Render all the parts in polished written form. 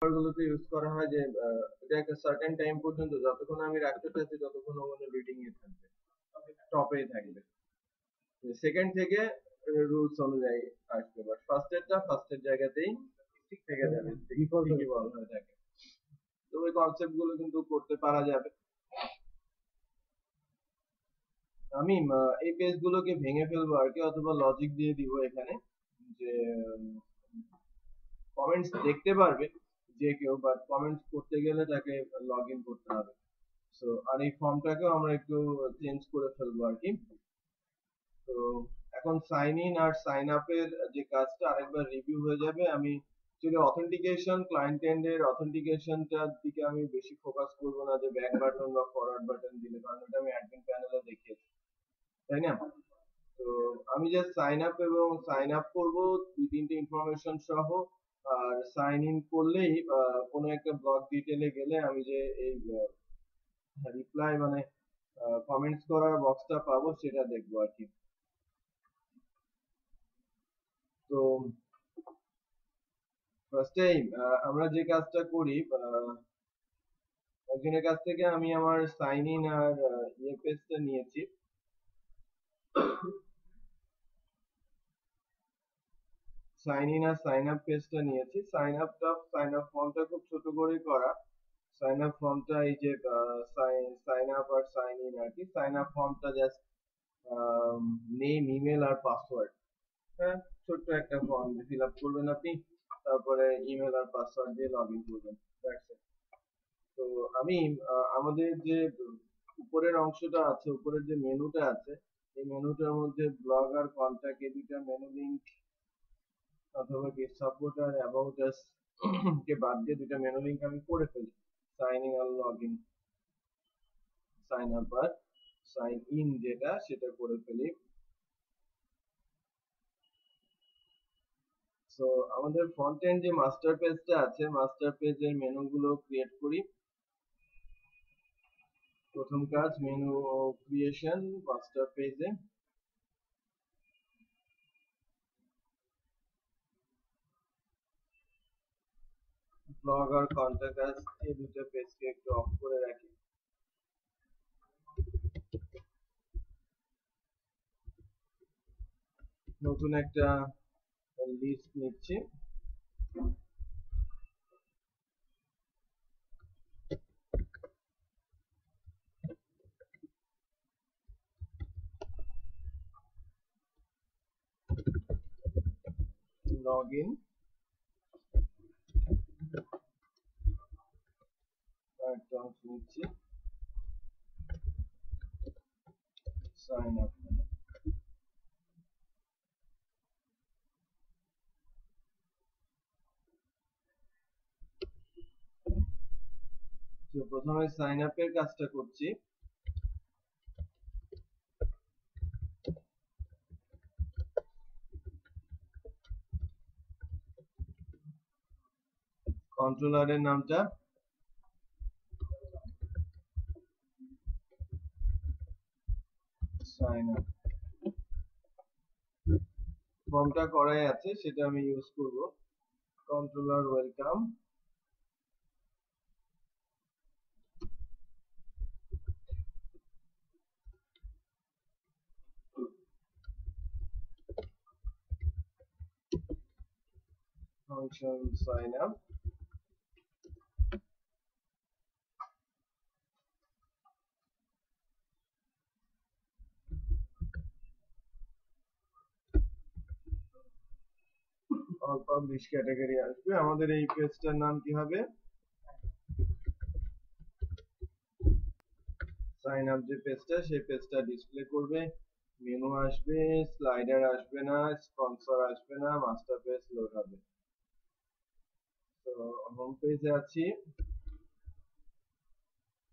গুলোতে ইউজ করা হয় যে এটা একটা সার্টেন টাইম পর্যন্ত যতক্ষণ আমি রাখতে চাচ্ছি ততক্ষণ ওখানে রিডিং এ থাকবে, টপে থাকবে। সেকেন্ড থেকে রুলস অনুযায়ী আসবে, বাট ফার্স্টেরটা ফার্স্টের জায়গাতেই ঠিক থেকে যাবে, ঠিকই বলা হয়ে থাকে। তো ওই কনসেপ্ট গুলো কিন্তু করতে পারা যাবে। আমি এই পেজ গুলোকে ভেঙে ফেলবো আর কি, অথবা লজিক দিয়ে দিব এখানে যে কমেন্টস দেখতে পারবে যে কেউ, বাট কমেন্টস করতে গেলে তাকে লগ ইন করতে হবে। সো আর এই ফর্মটাকেও আমরা একটু চেঞ্জ করে ফেলবো আর কি। তো এখন সাইন ইন আর সাইন আপ এর যে কাজটা আরেকবার রিভিউ হয়ে যাবে। আমি যদি অথেন্টিকেশন, ক্লায়েন্ট এন্ড এর অথেন্টিকেশনটার দিকে আমি বেশি ফোকাস করব না, যে ব্যাক বাটন বা ফরওয়ার্ড বাটন দিলে, কারণ এটা আমি অ্যাডমিন প্যানেলে দেখিয়েছি, তাই না? তো আমি জাস্ট সাইন আপ এবং সাইন আপ করবো দুই তিনটে ইনফরমেশন সহ। আর সাইন ইন করলেই কোনো একটা ব্লগ ডিটেলে গেলে আমি যে এই রিপ্লাই মানে কমেন্টস করার বক্সটা পাবো সেটা দেখবো আর কি। তো ফার্স্টে আমরা যে কাজটা করি, একজনের কাছ থেকে আমি আমার সাইন ইন আর ইয়ে পেজটা নিয়েছি। সাইন ইন আর সাইন আপ পেজটা নিয়েছি। সাইন আপ ফর্মটা খুব ছোট করে করা। সাইন আপ ফর্মটা এই যে সাইন আপ আর সাইন ইন আর কি। সাইন আপ ফর্মটা জাস্ট নেম, ইমেল আর পাসওয়ার্ড, হ্যাঁ, ছোট্ট একটা ফর্ম ফিল আপ করবেন আপনি, তারপরে ইমেল আর পাসওয়ার্ড দিয়ে লগ ইন করবেন। That's it. তো আমি আমাদের যে উপরের অংশটা আছে, উপরের যে মেনুটা আছে, এই মেনুটার মধ্যে ব্লগ আর কন্টাক্ট এই দুইটা মেনু লিংক, অথবা গেট সাপোর্ট আর অ্যাবাউট আস কে বাদ দিয়ে দুইটা মেনু লিংক আমি করে ফেলি। সাইন ইন আর লগ ইন, সাইন আপ আর সাইন ইন যেটা সেটা করে ফেলি। সো আমাদের ফ্রন্ট এন্ড যে মাস্টার পেজটা আছে, মাস্টার পেজের মেনুগুলো ক্রিয়েট করি। প্রথম কাজ মেনু ক্রিয়েশন মাস্টার পেজে। ব্লগ আর কন্টাক্ট আস এই দুটো পেজকে একটু অফ করে রাখি। নতুন একটা লিস্ট নিচ্ছি। লগ ইন, একটা অংশ নিচ্ছি সাইন আপ। তো প্রথমে সাইন আপের কাজটা করছি। কন্ট্রোলারের নামটা সাইন আপ। ফর্মটা করাই আছে, সেটা আমি ইউজ করব। Controller welcome, function sign up. All publish category আসবে। আমাদের এই পেজটার নাম কি হবে? সাইন আপ যে পেজটা, সেই পেজটা ডিসপ্লে করবে। মেনু আসবে, স্লাইডার আসবে না, স্পন্সর আসবে না, মাস্টার পেজ লোড হবে। তো হোম পেজে আছি,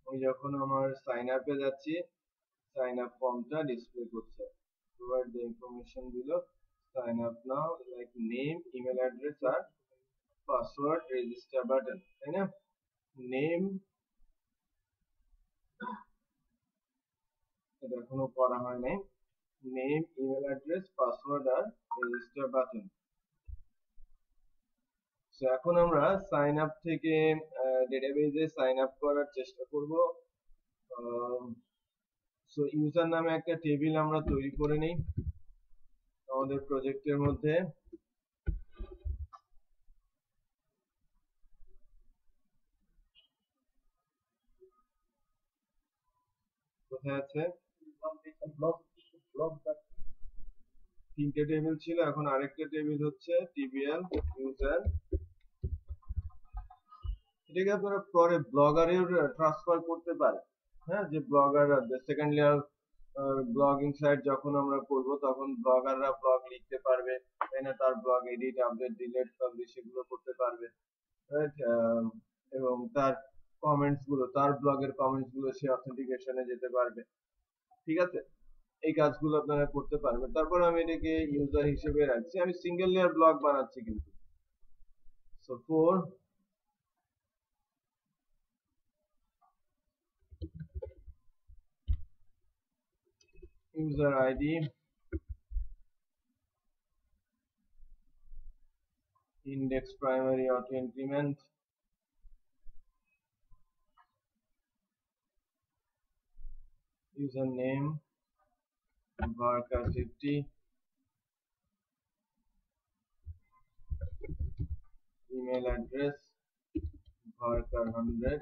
ওই যখন আমার সাইন আপে যাচ্ছি, সাইন আপ ফর্মটা ডিসপ্লে করছে। Provide the information below, sign up now, like name, email address আর পাসওয়ার্ড, রেজিস্টার বাটন, তাই না? নেম এটা এখনো করা হয় নাই। নেম, ইমেল অ্যাড্রেস, পাসওয়ার্ড আর রেজিস্টার বাটন। সো এখন আমরা সাইন আপ থেকে ডেটাবেজে সাইন আপ করার চেষ্টা করব। সো ইউজার নামে একটা টেবিল আমরা তৈরি করে নিই আমাদের প্রজেক্টের মধ্যে। কোথায় আছে? তিনটে টেবিল ছিল, এখন আরেকটা টেবিল হচ্ছে টিবিএল ইউজার। এটাকে আপনারা পরে ব্লগারেও ট্রান্সফার করতে পারেন। হ্যাঁ, যে blogger second layer blogging site যখন আমরা করব তখন ব্লগাররা ব্লগ লিখতে পারবে, তাই না? তার blog edit, update, delete publish এগুলো করতে পারবে, রাইট? এবং তার কমেন্টস গুলো, তার ব্লগের কমেন্টস গুলো সে অথেন্টিকেশনে যেতে পারবে। ঠিক আছে, এই কাজগুলো আপনারা করতে পারবেন। তারপর আমি এটাকে ইউজার হিসেবে রাখছি, আমি সিঙ্গেল লেয়ার ব্লগ বানাচ্ছি কিন্তু। So for user ID, index primary auto increment, username varchar50, email address varchar100,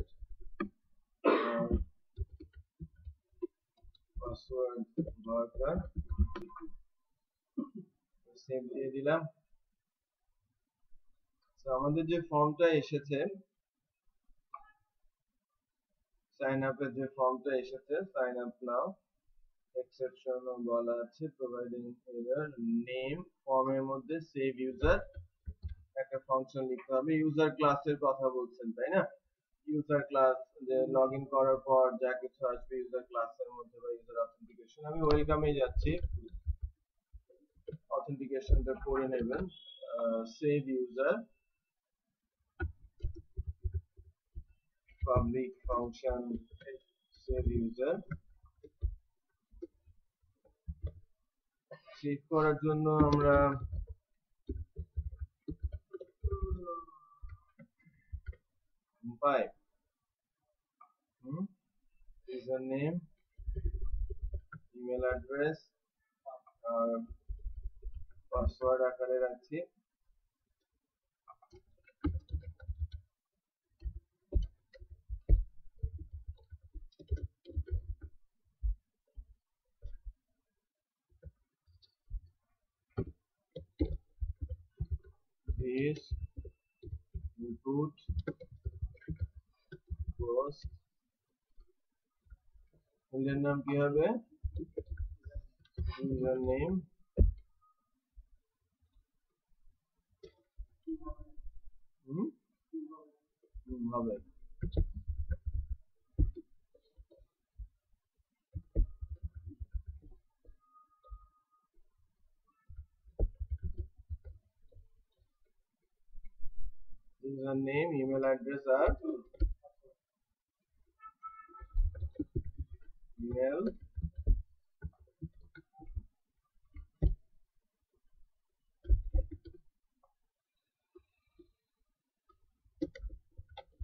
password varchar, save দিয়ে দিলাম। তো আমাদের যে ফর্মটা এসেছে, সাইন আপের যে ফর্মটা এসেছে, সাইন আপ নাও এক্সেপশন বলা আছে, প্রোভাইডিং এরর নেম, ফর্মের মধ্যে সেভ ইউজার একটা ফাংশন লিখতে হবে। ইউজার ক্লাসের কথা বলছেন, তাই না? ইউজার ক্লাস যে লগইন করার পর যা কিছু আসবে ইউজার ক্লাসের মধ্যে বা ইউজার অথেন্টিকেশন, আমি ওয়েলকামে যাচ্ছি, অথেন্টিকেশনটা করে নেবেন। Save user public function save user. Save করার জন্য আমরা পাই ইউজার নেম, ইমেল অ্যাড্রেস আর পাসওয়ার্ড আকারে রাখছি। this input post, ফাইলের নাম কি হবে? ইউজার নেম হবে। ইউজার নেম, ইমেল অ্যাড্রেস আর ইমেল।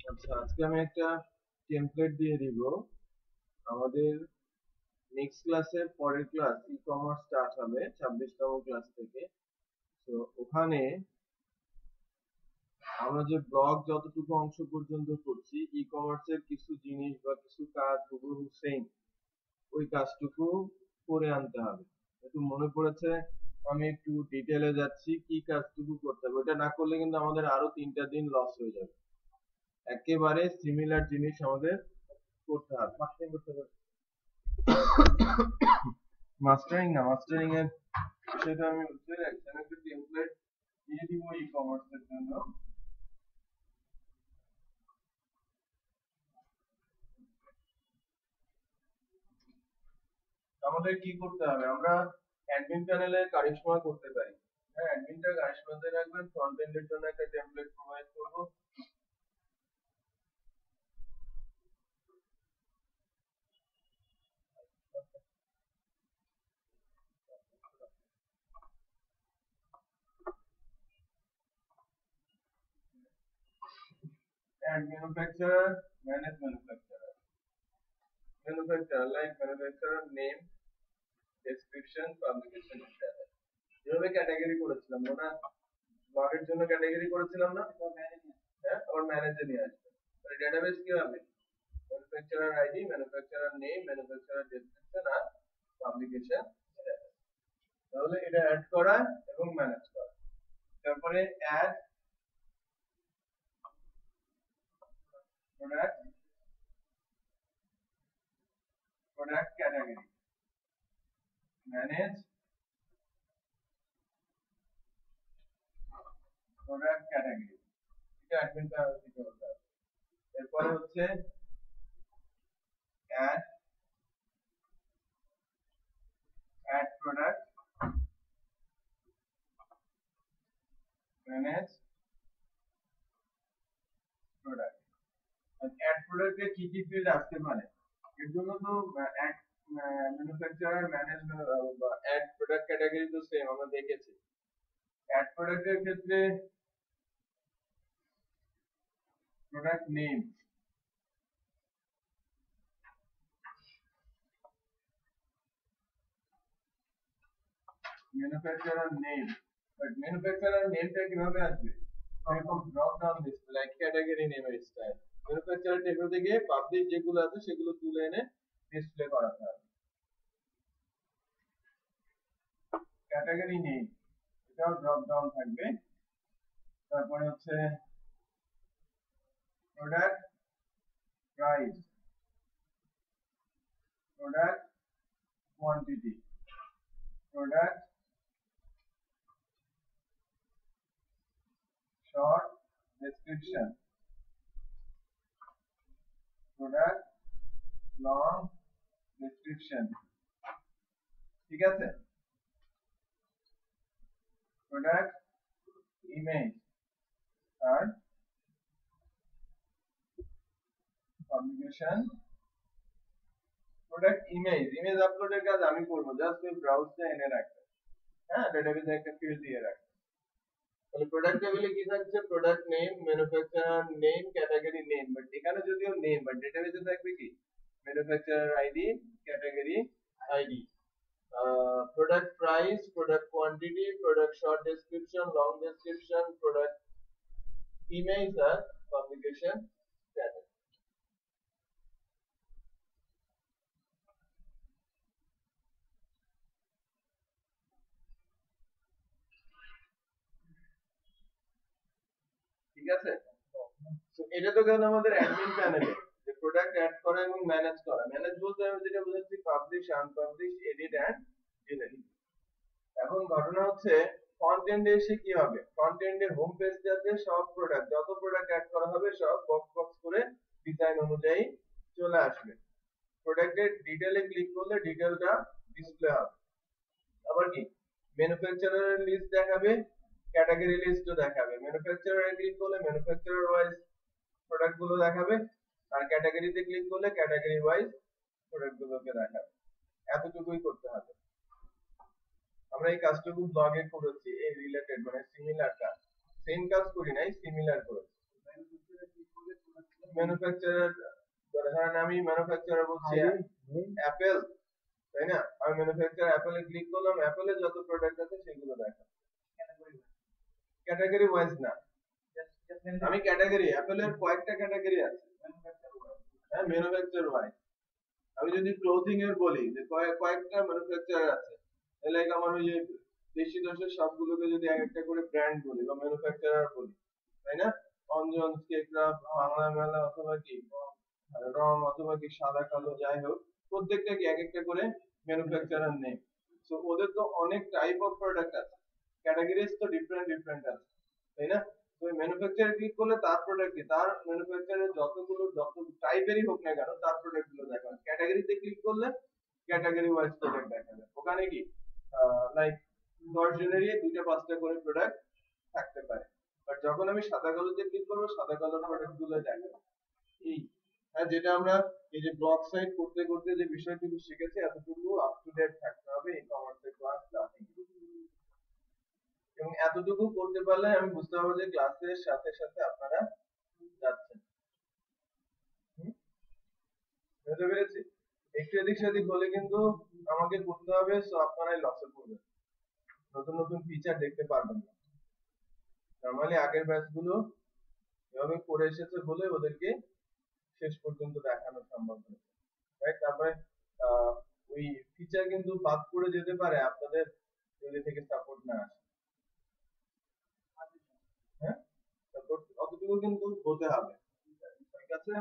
আচ্ছা, আজকে আমি একটা টেমপ্লেট দিয়ে দিব। আমাদের নেক্সট ক্লাসের পরের ক্লাস ই কমার্স স্টার্ট হবে 26তম ক্লাস থেকে। তো ওখানে আমরা যে ব্লগ যতটুকু অংশ পর্যন্ত করছি, ই কমার্সের কিছু জিনিস বা কিছু কাজ হুবহু সেম ওই কাজটুকু করে আনতে হবে। একটু মনে পড়েছে, আমি একটু ডিটেলে যাচ্ছি কি কাজটুকু করতে হবে, ওটা না করলে কিন্তু আমাদের আরো 3টা দিন লস হয়ে যাবে। একেবারে সিমিলার জিনিস আমাদের করতে হবে। মাস্টারিং না, মাস্টারিং এর সেটা আমি বুঝতে পারছি, আমি একটা টেমপ্লেট দিয়ে দিব ই কমার্সের জন্য। আমাদের কি করতে হবে, আমরা অ্যাডমিন প্যানেলে কারিশমা করতে পারি। হ্যাঁ, অ্যাডমিনটা কারিশমাতে রাখবেন, ফ্রন্ট এন্ডের জন্য একটা টেমপ্লেট প্রোভাইড করব। add manufacturer, manage manufacturer. Manufacturer like manufacturer name, description, publication ইত্যাদি। যেভাবে ক্যাটাগরি করেছিলাম মনে আছে? ব্লগের জন্য ক্যাটাগরি করেছিলাম না? হ্যাঁ, আবার ম্যানেজে নিয়ে আসবে। তাহলে ডেটাবেস কি হবে? Manufacturer ID, manufacturer name, manufacturer description আর পাবলিকেশন। তাহলে এটা অ্যাড করা এবং ম্যানেজ করা। তারপরে add product category, manage product category, এটা অ্যাডমিন প্যানেল থেকে হতে হবে। এরপরে হচ্ছে add product, manage product. Add প্রোডাক্টে কি কি ফিল্ড আসতে পারে? এর জন্য তো অ্যাড ম্যানুফ্যাকচারার ম্যানেজ বা অ্যাড প্রোডাক্ট ক্যাটাগরি তো সেম আমরা দেখেছি। অ্যাড প্রোডাক্টের ক্ষেত্রে product name, manufacturer name, but manufacturer নেমটা কিভাবে আসবে? এরকম drop down display like category নেমের স্টাইল। ম্যানুফ্যাকচারার টেবিল থেকে পাবলিক যেগুলো আছে সেগুলো তুলে এনে ডিসপ্লে করাতে হবে। ক্যাটাগরি নেম এটাও ড্রপ ডাউন থাকবে। তারপরে হচ্ছে product price, product quantity, product short description, product long description. ঠিক আছে? প্রোডাক্ট ইমেজ আর পাবলিকেশন। প্রোডাক্ট ইমেজ আপলোডের কাজ আমি করব, জাস্ট ওই ব্রাউজারে এনে রাখতে। হ্যাঁ, ডেটাবেসে একটা ফিল্ড দিয়ে রাখতে। তাহলে প্রোডাক্ট টেবিলে কি থাকছে? Product name, manufacturer name, category name. But এখানে যদিও নেম, বাট ডেটাবেসে থাকবে কি? Manufacturer ID, category ID, product price, product quantity, product short description, long description, product image আর publication status। ঠিক আছে? তো এটা তো গেল আমাদের অ্যাডমিন প্যানেলে যে প্রোডাক্ট অ্যাড করা এবং ম্যানেজ করা। ম্যানেজ বলতে আমি যেটা বোঝাচ্ছি publish, unpublish, edit and delete. এখন ঘটনা হচ্ছে ফ্রন্ট এন্ডে এসে কি হবে? ফ্রন্ট এন্ডে হোম পেজটাতে সব প্রোডাক্ট, যত প্রোডাক্ট অ্যাড করা হবে সব বক্স বক্স করে ডিজাইন অনুযায়ী চলে আসবে। প্রোডাক্টের ডিটেইলে ক্লিক করলে ডিটেইলটা ডিসপ্লে হবে। আবার কি ম্যানুফ্যাকচারার লিস্ট দেখাবে, ক্যাটাগরি লিস্টও দেখাবে। ম্যানুফ্যাকচারারে ক্লিক করলে ম্যানুফ্যাকচারার ওয়াইজ প্রোডাক্ট গুলো দেখাবে, আর ক্যাটাগরিতে ক্লিক করলে ক্যাটাগরি ওয়াইজ প্রোডাক্ট গুলোকে দেখাবে। এতটুকুই করতে হবে। আমরা এই কাজটুকু ব্লগে করেছি, এই রিলেটেড মানে সিমিলার কাজ। সেম কাজ করি নাই, সিমিলার করেছি। ম্যানুফ্যাকচারার ধরেন আমি ম্যানুফ্যাকচারার বলছি অ্যাপেল, তাই না? আমি ম্যানুফ্যাকচারার অ্যাপেলে ক্লিক করলাম, অ্যাপেলে যত প্রোডাক্ট আছে সেগুলো দেখাবে। ক্যাটাগরি ওয়াইজ না, আমি ক্যাটাগরি অ্যাপেলের কয়েকটা ক্যাটাগরি আছে, হ্যাঁ ম্যানুফ্যাকচার ওয়াইজ। আমি যদি ক্লোথিং এর বলি যে কয়েকটা ম্যানুফ্যাকচারার আছে, লাইক আমার ওই যে দেশি দশের সবগুলোকে যদি এক একটা করে ব্র্যান্ড বলি বা ম্যানুফ্যাকচারার বলি, তাই না? অঞ্জন, স্কেক্রাফট, বাংলা মেলা অথবা কি রং অথবা কি সাদা কালো যাই হোক, প্রত্যেকটা কি এক একটা করে ম্যানুফ্যাকচারার নেম। সো ওদের তো অনেক টাইপ অফ প্রোডাক্ট আছে, ক্যাটাগরিজ তো ডিফারেন্ট আছে, তাই না? তো ম্যানুফ্যাকচারার ক্লিক করলে তার প্রোডাক্ট কি, তার ম্যানুফ্যাকচারের যত টাইপেরই হোক না কেন তার প্রোডাক্ট গুলো দেখাবে। ক্যাটাগরিতে ক্লিক করলে ক্যাটাগরি ওয়াইজ প্রোডাক্ট দেখাবে। ওখানে কি লাইক 10 জনেরই 2-5টা করে প্রোডাক্ট থাকতে পারে। বাট যখন আমি সাদা কালোতে ক্লিক করবো সাদা কালোর প্রোডাক্ট গুলো দেখাবে। এই হ্যাঁ, যেটা আমরা এই যে ব্লগ সাইট করতে করতে যে বিষয়টুকু শিখেছি এতটুকু আপ টু ডেট থাকতে হবে ই কমার্সের ক্লাস স্টার্টিং। এবং এতটুকু করতে পারলে আমি বুঝতে পারবো যে ক্লাসের সাথে সাথে আপনারা যাচ্ছেন। বুঝতে পেরেছি? একটু এদিক সেদিক হলে কিন্তু আমাকে করতে হবে, সো আপনারাই লসে পড়বেন, নতুন নতুন ফিচার দেখতে পারবেন না। নরমালি আগের ব্যাচ গুলো এভাবে করে এসেছে বলে ওদেরকে শেষ পর্যন্ত দেখানো সম্ভব হয়েছে, রাইট? তারপরে আহ, ওই ফিচার কিন্তু বাদ পড়ে যেতে পারে আপনাদের যদি থেকে সাপোর্ট না আসে। হ্যাঁ, সাপোর্ট অতটুকু কিন্তু হতে হবে, ঠিক আছে?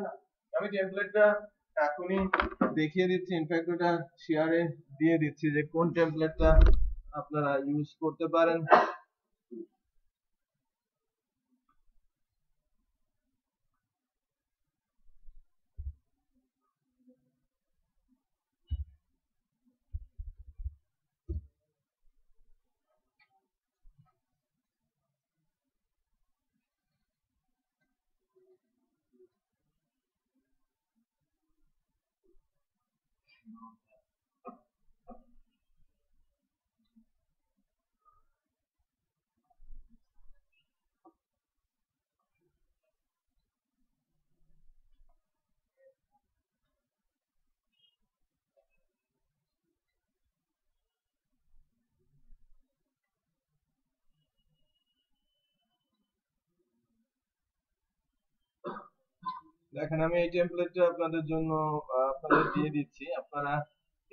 আমি টেমপ্লেটটা এখনই দেখিয়ে দিচ্ছি, ইনফ্যাক্ট ওটা শেয়ারে দিয়ে দিচ্ছি যে কোন টেমপ্লেটটা আপনারা ইউজ করতে পারেন। দেখেন আমি এই টেমপ্লেটটা আপনাদের জন্য আপনাদের দিয়ে দিচ্ছি, আপনারা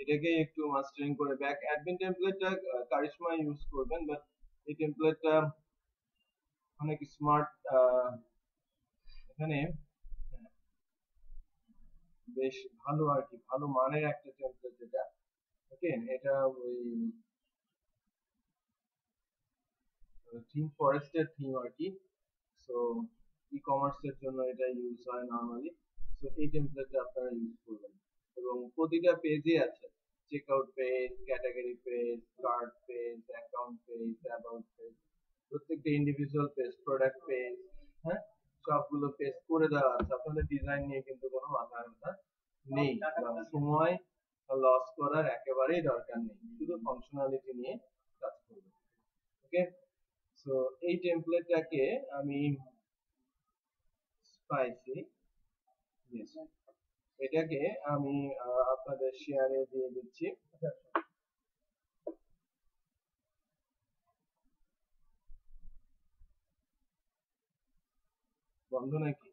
এটাকে একটু মাস্টারিং করে ব্যাক অ্যাডমিন টেমপ্লেটটা কারিশমা ইউজ করবেন, বাট এই টেমপ্লেটটা অনেক স্মার্ট, এখানে বেশ ভালো আর কি, ভালো মানের একটা টেমপ্লেট যেটা, ওকে? এটা ওই থিম ফরেস্টের থিম আর কি, সো ই কমার্সের জন্য এটা ইউজ হয় নরমালি। সো এই টেমপ্লেটটা আপনারা ইউজ করবেন, এবং প্রতিটা পেজে আছে check out page, category page, card page, account page, about page, প্রত্যেকটা ইন্ডিভিজুয়াল পেজ, প্রোডাক্ট পেজ, হ্যাঁ, সবগুলো পেজ করে দেওয়া আছে। আপনাদের ডিজাইন নিয়ে কিন্তু কোনো মাথা ব্যথা নেই, বা সময় লস করার একেবারেই দরকার নেই, শুধু ফাংশনালিটি নিয়ে কাজ করবেন, ওকে? সো এই টেমপ্লেটটাকে আমি স্পাইসি, এটাকে আমি আপনাদের শেয়ারে দিয়ে দিচ্ছি। বন্ধ নাকি?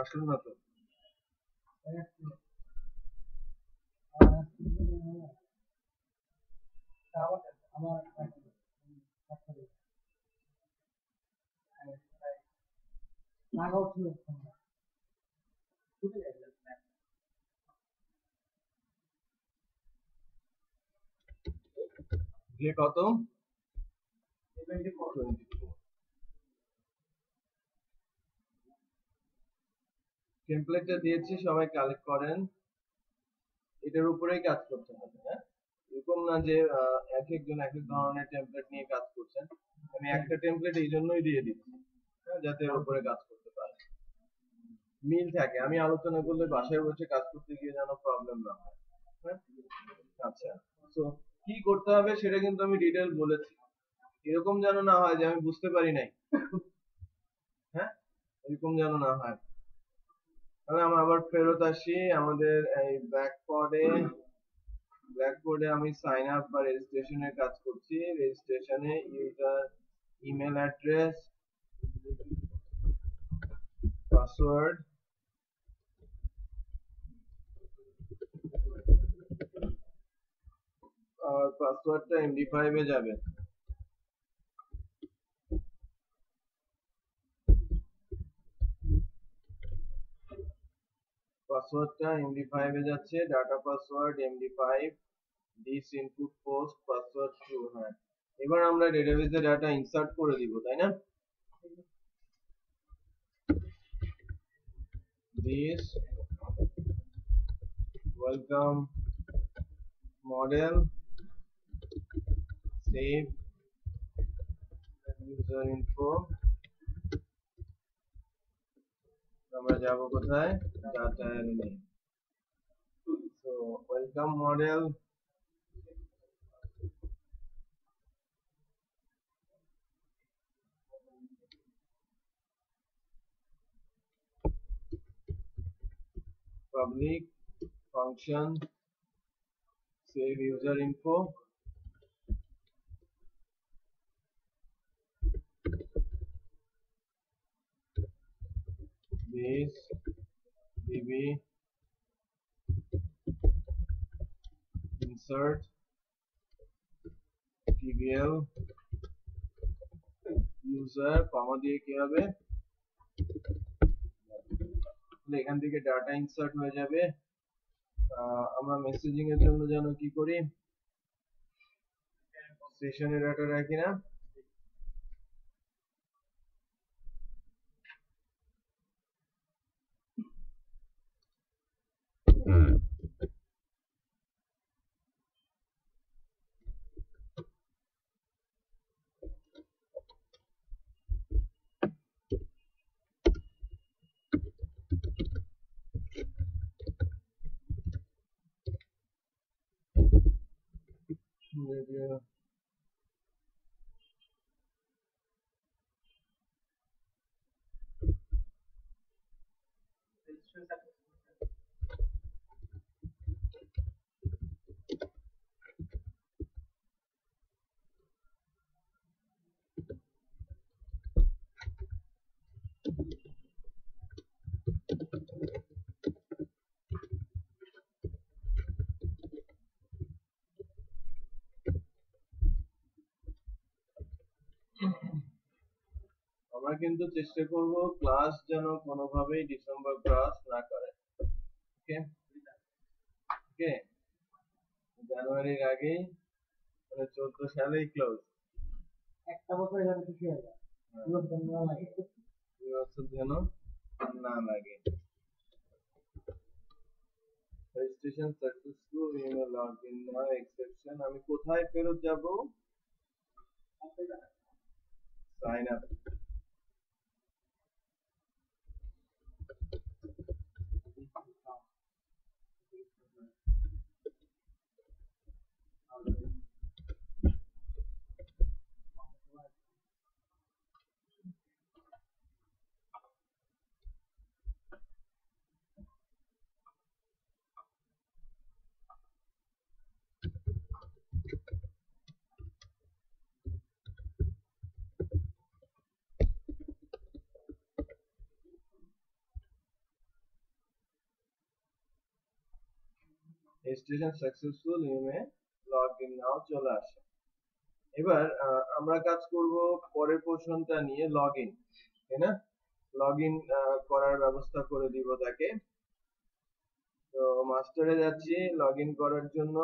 আসল না তো? যে কত? 24। টেমপ্লেটটা দিয়েছি, সবাই কালেক্ট করেন, এটার উপরেই কাজ করতে হবে, হ্যাঁ? এরকম না যে এক একজন এক এক ধরনের টেমপ্লেট নিয়ে কাজ করছেন, আমি একটা টেমপ্লেট এই জন্যই দিয়ে দিচ্ছি, হ্যাঁ, যাতে এর উপরে কাজ করতে পারে, মিল থাকে, আমি আলোচনা করলে বাসায় বসে কাজ করতে গিয়ে যেন প্রবলেম না হয়, হ্যাঁ? আচ্ছা, তো কি করতে হবে সেটা কিন্তু আমি ডিটেল বলেছি, এরকম যেন না হয় যে আমি বুঝতে পারি নাই, হ্যাঁ, এরকম যেন না হয়। তাহলে আমরা আবার ফেরত আসি আমাদের এই ব্ল্যাকবোর্ডে আমি সাইন আপ বা রেজিস্ট্রেশনের কাজ করছি, রেজিস্ট্রেশনে ইউজার ইমেল অ্যাড্রেস, পাসওয়ার্ড, আর পাসওয়ার্ডটা MD5 এ যাবে, পাসওয়ার্ডটা MD5 এ যাচ্ছে, data password MD5, this input post password true. হ্যাঁ, এবার আমরা ডেটাবেসে ডাটা ইনসার্ট করে দিব, তাই না? This welcome model save user info. আমরা যাব কোথায়? Data arena. So welcome model public function save user info this db insert tbl user কমা দিয়ে কি হবে, এখান থেকে ডাটা ইনসার্ট হয়ে যাবে। আমরা মেসেজিং এর জন্য যেন কি করি, সেশনে ডাটা রাখি না? আমরা কিন্তু চেষ্টা করব ক্লাস যেন কোনোভাবেই ডিসেম্বর ক্লাস না করে। ওকে ওকে, জানুয়ারির আগেই, মানে 14 সালেই ক্লোজ। একটা বছর এখানে খুশি হয়ে যায়, দুই বছর যেন না লাগে। Registration successful, email login now exception. আমি কোথায় ফেরত যাব? Sign up. Registration successful, email login now চলে আসে। এবার আমরা কাজ করব পরের পোর্শনটা নিয়ে, লগইন, তাই না? লগইন করার ব্যবস্থা করে দিব তাকে। তো মাস্টারে যাচ্ছি লগইন করার জন্য।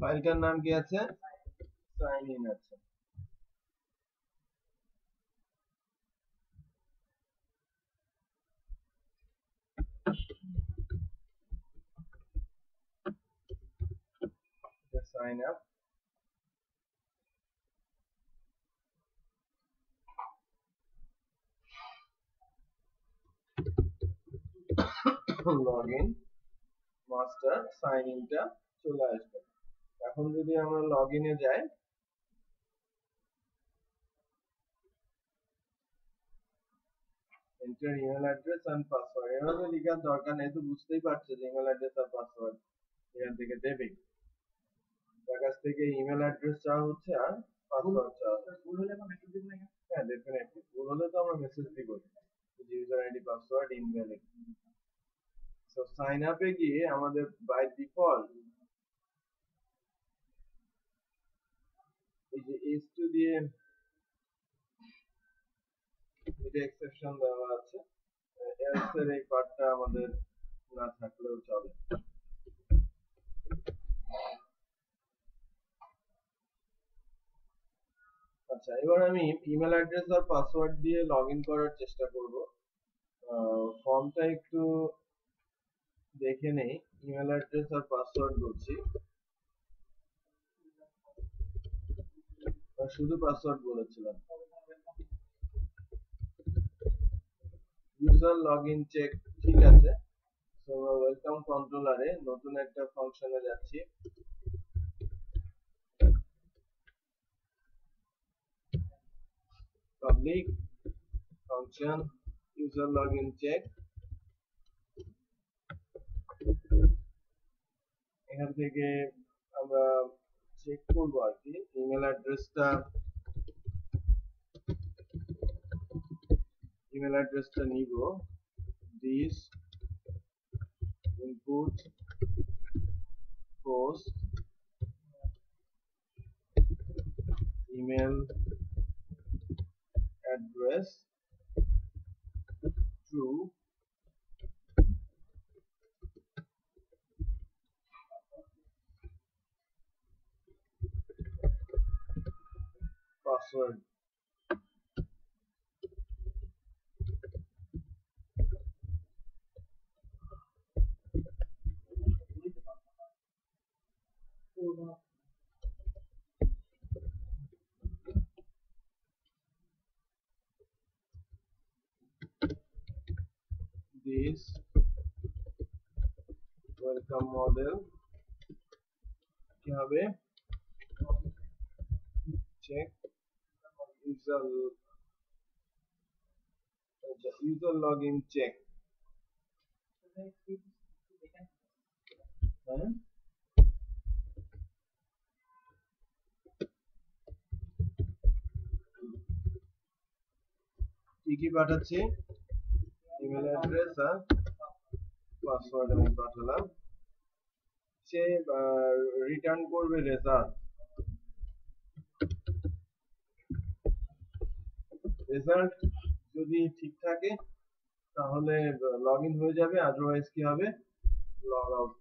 ফাইলটার নাম কি আছে? সাইন ইন আছে। Sign up. Login master sign ইনটা চলে আসবে। এখন যদি আমরা লগইনে যাই, enter email address and password, এভাবে লেখার দরকার নেই, তো বুঝতেই পারছে যে ইমেল অ্যাড্রেস আর পাসওয়ার্ড এখান থেকে দেবে। তার কাছ থেকে ইমেল অ্যাড্রেস চাওয়া হচ্ছে আর পাসওয়ার্ড চাওয়া হচ্ছে। ভুল হলে আমরা মেসেজ দিব না? হ্যাঁ, ডেফিনেটলি ভুল হলে তো আমরা মেসেজ দিব, user ID password invalid. So sign আপে গিয়ে আমাদের বাই ডিফল্ট এই যে s2 দিয়ে এটা এক্সেপশন দেওয়া আছে, এলস এর এই পার্টটা আমাদের না থাকলেও চলে। আচ্ছা, এবার আমি ইমেল অ্যাড্রেস আর পাসওয়ার্ড দিয়ে লগইন করার চেষ্টা করব। ফর্মটা একটু দেখে নেই। ইমেল অ্যাড্রেস আর পাসওয়ার্ড বলছি, শুধু পাসওয়ার্ড বলেছিলাম। ইউজার লগইন চেক, ঠিক আছে। সো ওয়েলকাম কন্ট্রোলারে নতুন একটা ফাংশনে যাচ্ছি। Public function user login check, এখান থেকে আমরা চেক করব আর কি ইমেল অ্যাড্রেসটা নিব, this input post email address true, password this welcome model কি হবে, check user login check। হ্যাঁ, কি কি পাঠাচ্ছি, ইমেল অ্যাড্রেস আর পাসওয়ার্ড আমি পাঠালাম। সে রিটার্ন করবে রেজাল্ট। রেজাল্ট যদি ঠিক থাকে তাহলে লগ ইন হয়ে যাবে, আদারওয়াইজ কি হবে, লগ আউট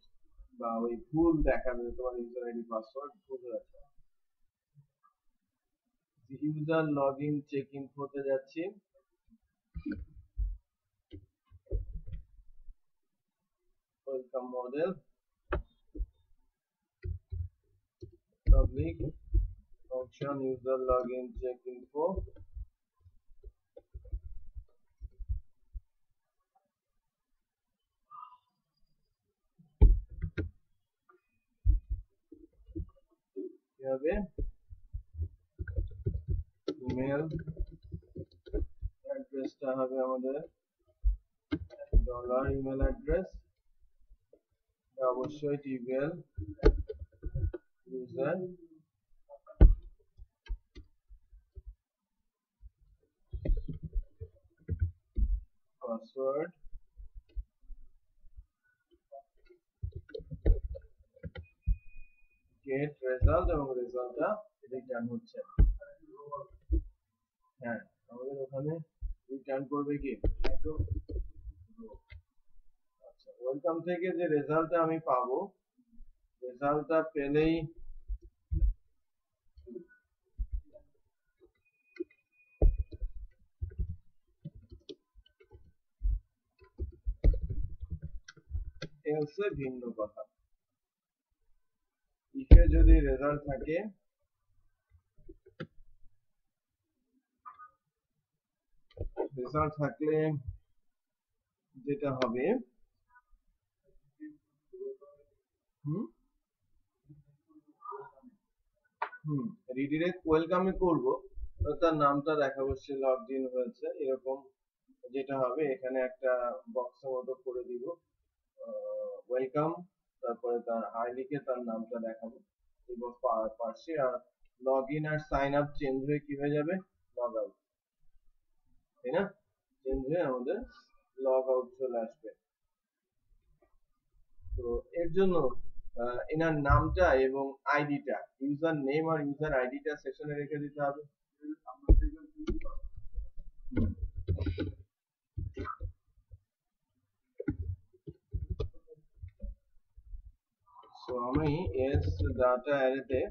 বা ওই ভুল দেখাবে, তোমার ইউজার আইডি পাসওয়ার্ড ভুল হয়েছে। User log in check in হতে যাচ্ছি। Welcome model public function user log in check info, কি হবে, ইমেল অ্যাড্রেসটা হবে আমাদের ডলার ইমেল অ্যাড্রেস, অবশ্যই TBL user, password get result, এবং রেজাল্টটা রিটার্ন হচ্ছে। হ্যাঁ, আমাদের ওখানে রিটার্ন করবে কি, আচ্ছা, ওয়েলকাম থেকে যে রেজাল্টটা আমি পাবো, রেজাল্টটা পেলেই এলসে ভিন্ন কথা। ইফে যদি রেজাল্ট থাকে, রেজাল্ট থাকলে যেটা হবে, রিডিরেক্ট ওয়েলকামে করব, তার নামটা দেখাবো সে লগড ইন হয়েছে এরকম। যেটা হবে এখানে একটা বক্সের মতো করে দিব ওয়েলকাম, তারপরে তার হাই লিখে তার নামটা দেখাবো এবং পাশে আর লগ ইন আর সাইন আপ চেঞ্জ হয়ে কি হয়ে যাবে, লগ আউট, তাই না? চেঞ্জ হয়ে আমাদের লগ আউট চলে আসবে। তো এর জন্য এনার নামটা এবং আইডিটা, ইউজার নেম আর ইউজার আইডিটা সেশনে রেখে দিতে হবে। সো আমি এস ডাটা অ্যারেতে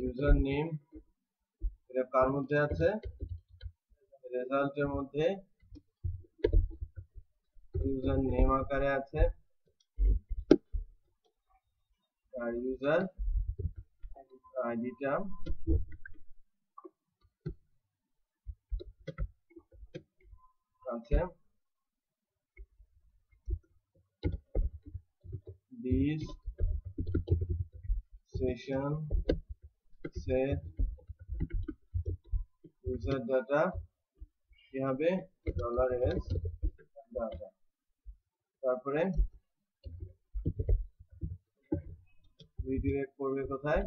ইউজার নেম, এটা কার মধ্যে আছে, রেজাল্টের মধ্যে ইউজার নেম আকারে আছে, আর ইউজার আইডিটা আছে this session set user data কি হবে, $s data, তারপরে রিডিরেক্ট করবে কোথায়,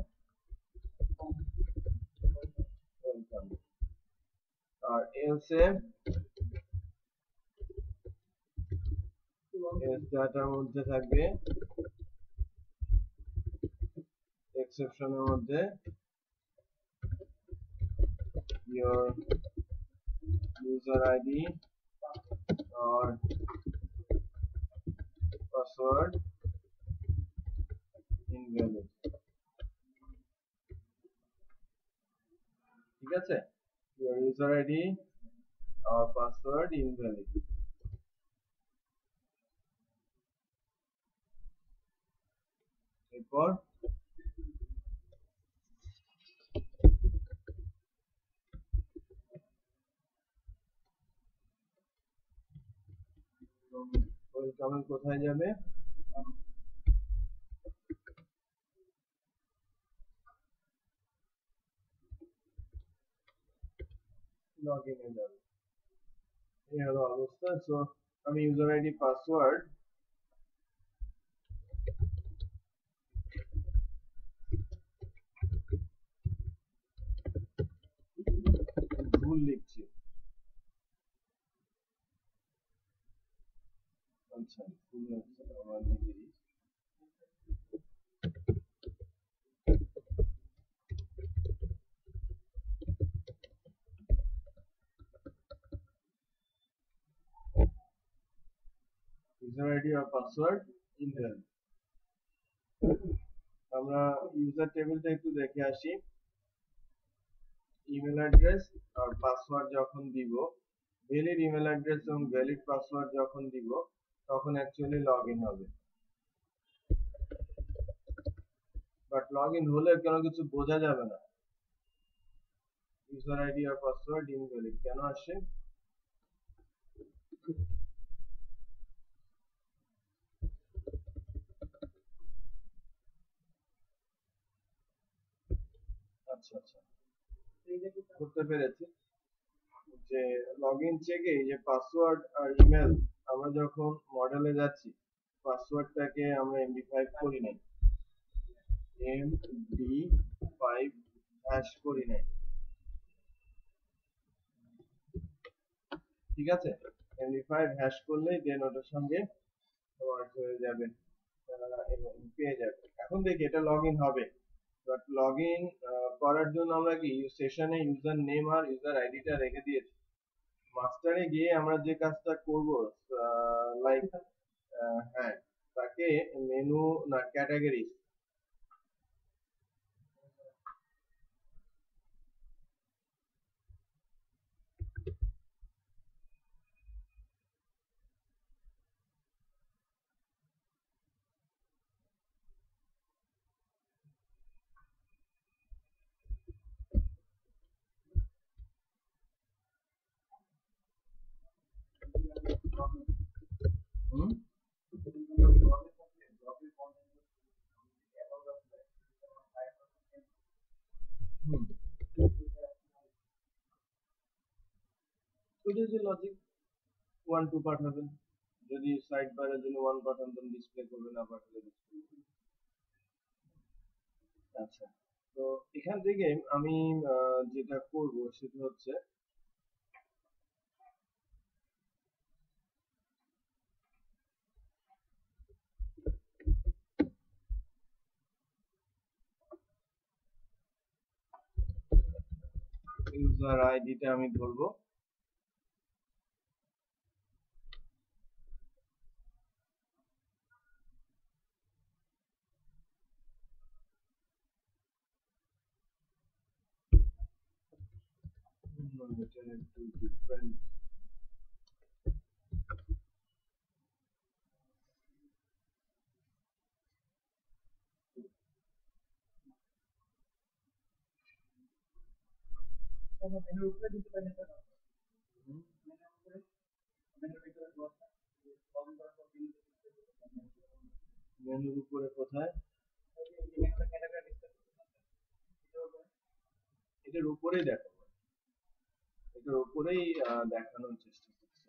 welcome, আর else ডাটার মধ্যে থাকবে এক্সেপশনের মধ্যে your user ID or password invalid, ঠিক আছে, your user ID or password invalid। এরপর ওয়েলকাম কোথায় যাবে, লগ ইনে যাবে। এই হলো অবস্থা। সো আমি ইউজার আইডি পাসওয়ার্ড ভুল লিখছি, আচ্ছা ভুল হচ্ছে আমার নিজেরই। ইউজার আইডি আর পাসওয়ার্ড ইনভ্যালিড। আমরা ইউজার টেবিলটা একটু দেখে আসি। ইমেল অ্যাড্রেস আর পাসওয়ার্ড যখন দিব, ভ্যালিড ইমেল অ্যাড্রেস এবং ভ্যালিড পাসওয়ার্ড যখন দিব, তখন অ্যাকচুয়ালি লগ ইন হবে। বাট লগ ইন হলে কোনো কিছু বোঝা যাবে না, ইউজার আইডি আর পাসওয়ার্ড ইনভ্যালিড কেন আসে। আচ্ছা আচ্ছা, করতে পেরেছি যে লগইন চেকে যে পাসওয়ার্ড আর ইমেল, আমরা যখন মডেলে যাচ্ছি পাসওয়ার্ডটাকে আমরা এমডি5 করি নাই, এমডি5 হ্যাশ করি নাই, ঠিক আছে, এমডি5 হ্যাশ করলেই দেন ওটার সঙ্গে ওয়ার্ক হয়ে যাবে এবং পেয়ে যাবে। এখন দেখি এটা লগইন হবে, বাট লগইন করার জন্য আমরা কি সেশনে ইউজার নেম আর ইউজার আইডিটা রেখে দিয়েছি। মাস্টারে গিয়ে আমরা যে কাজটা করব, লাইক হ্যাঁ, তাকে মেনু না ক্যাটাগরি, ওইটাই যে লজিক 1 2 পাঠাবেন, যদি সাইড বারের জন্য 1 পাঠান তখন ডিসপ্লে করবে, না পাঠালে ডিসপ্লে করবে। আচ্ছা, তো এখান থেকে আমি যেটা করব সেটা হচ্ছে ইউজার আইডিটা আমি ধরবো, এটা একটু ডিফারেন্ট। মেনুর উপরে দিতে পারেন স্যার, মেনুর উপরে কোথায়? এটার উপরেই দেখাবো, এটার উপরেই দেখানোর চেষ্টা করছি।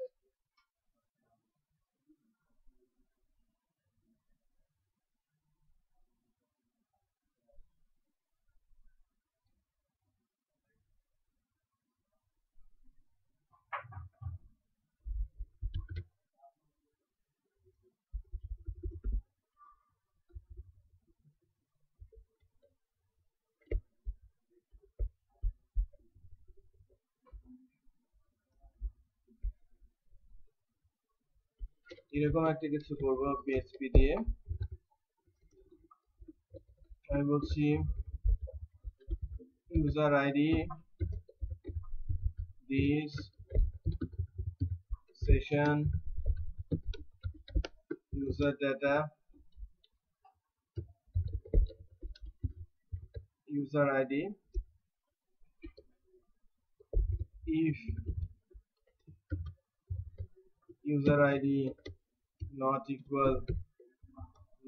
এরকম একটা কিছু করব পিএইচপি দিয়ে। আমি বলছি user id this session user data user id if user id not equal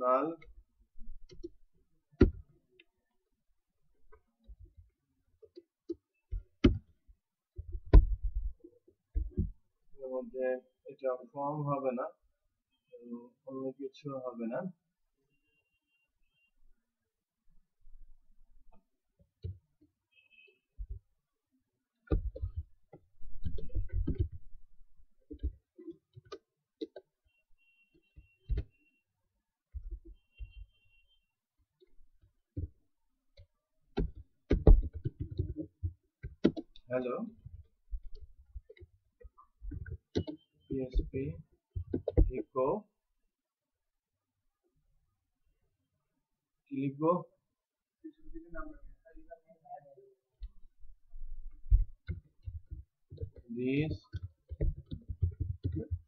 null এর মধ্যে এটা ফর্ম হবে না, অন্য কিছু হবে না। হ্যালো PHP echo কি লিখবো? this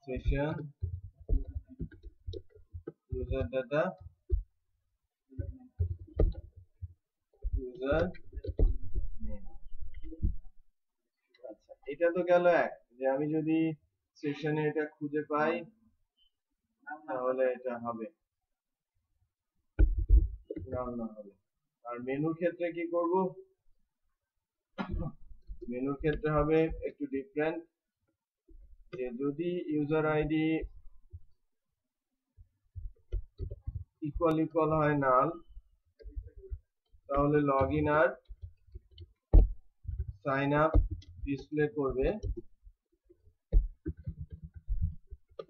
session user data user name। আচ্ছা, এটা তো গেল এক, যে আমি যদি সেশনে এটা খুঁজে পাই তাহলে এটা হবে, না হবে। আর মেনুর ক্ষেত্রে কি করব? মেনুর ক্ষেত্রে হবে একটু ডিফারেন্ট, যে যদি ইউজার আইডি ইকুয়াল হয় নাল, তাহলে লগইন আর সাইন আপ ডিসপ্লে করবে,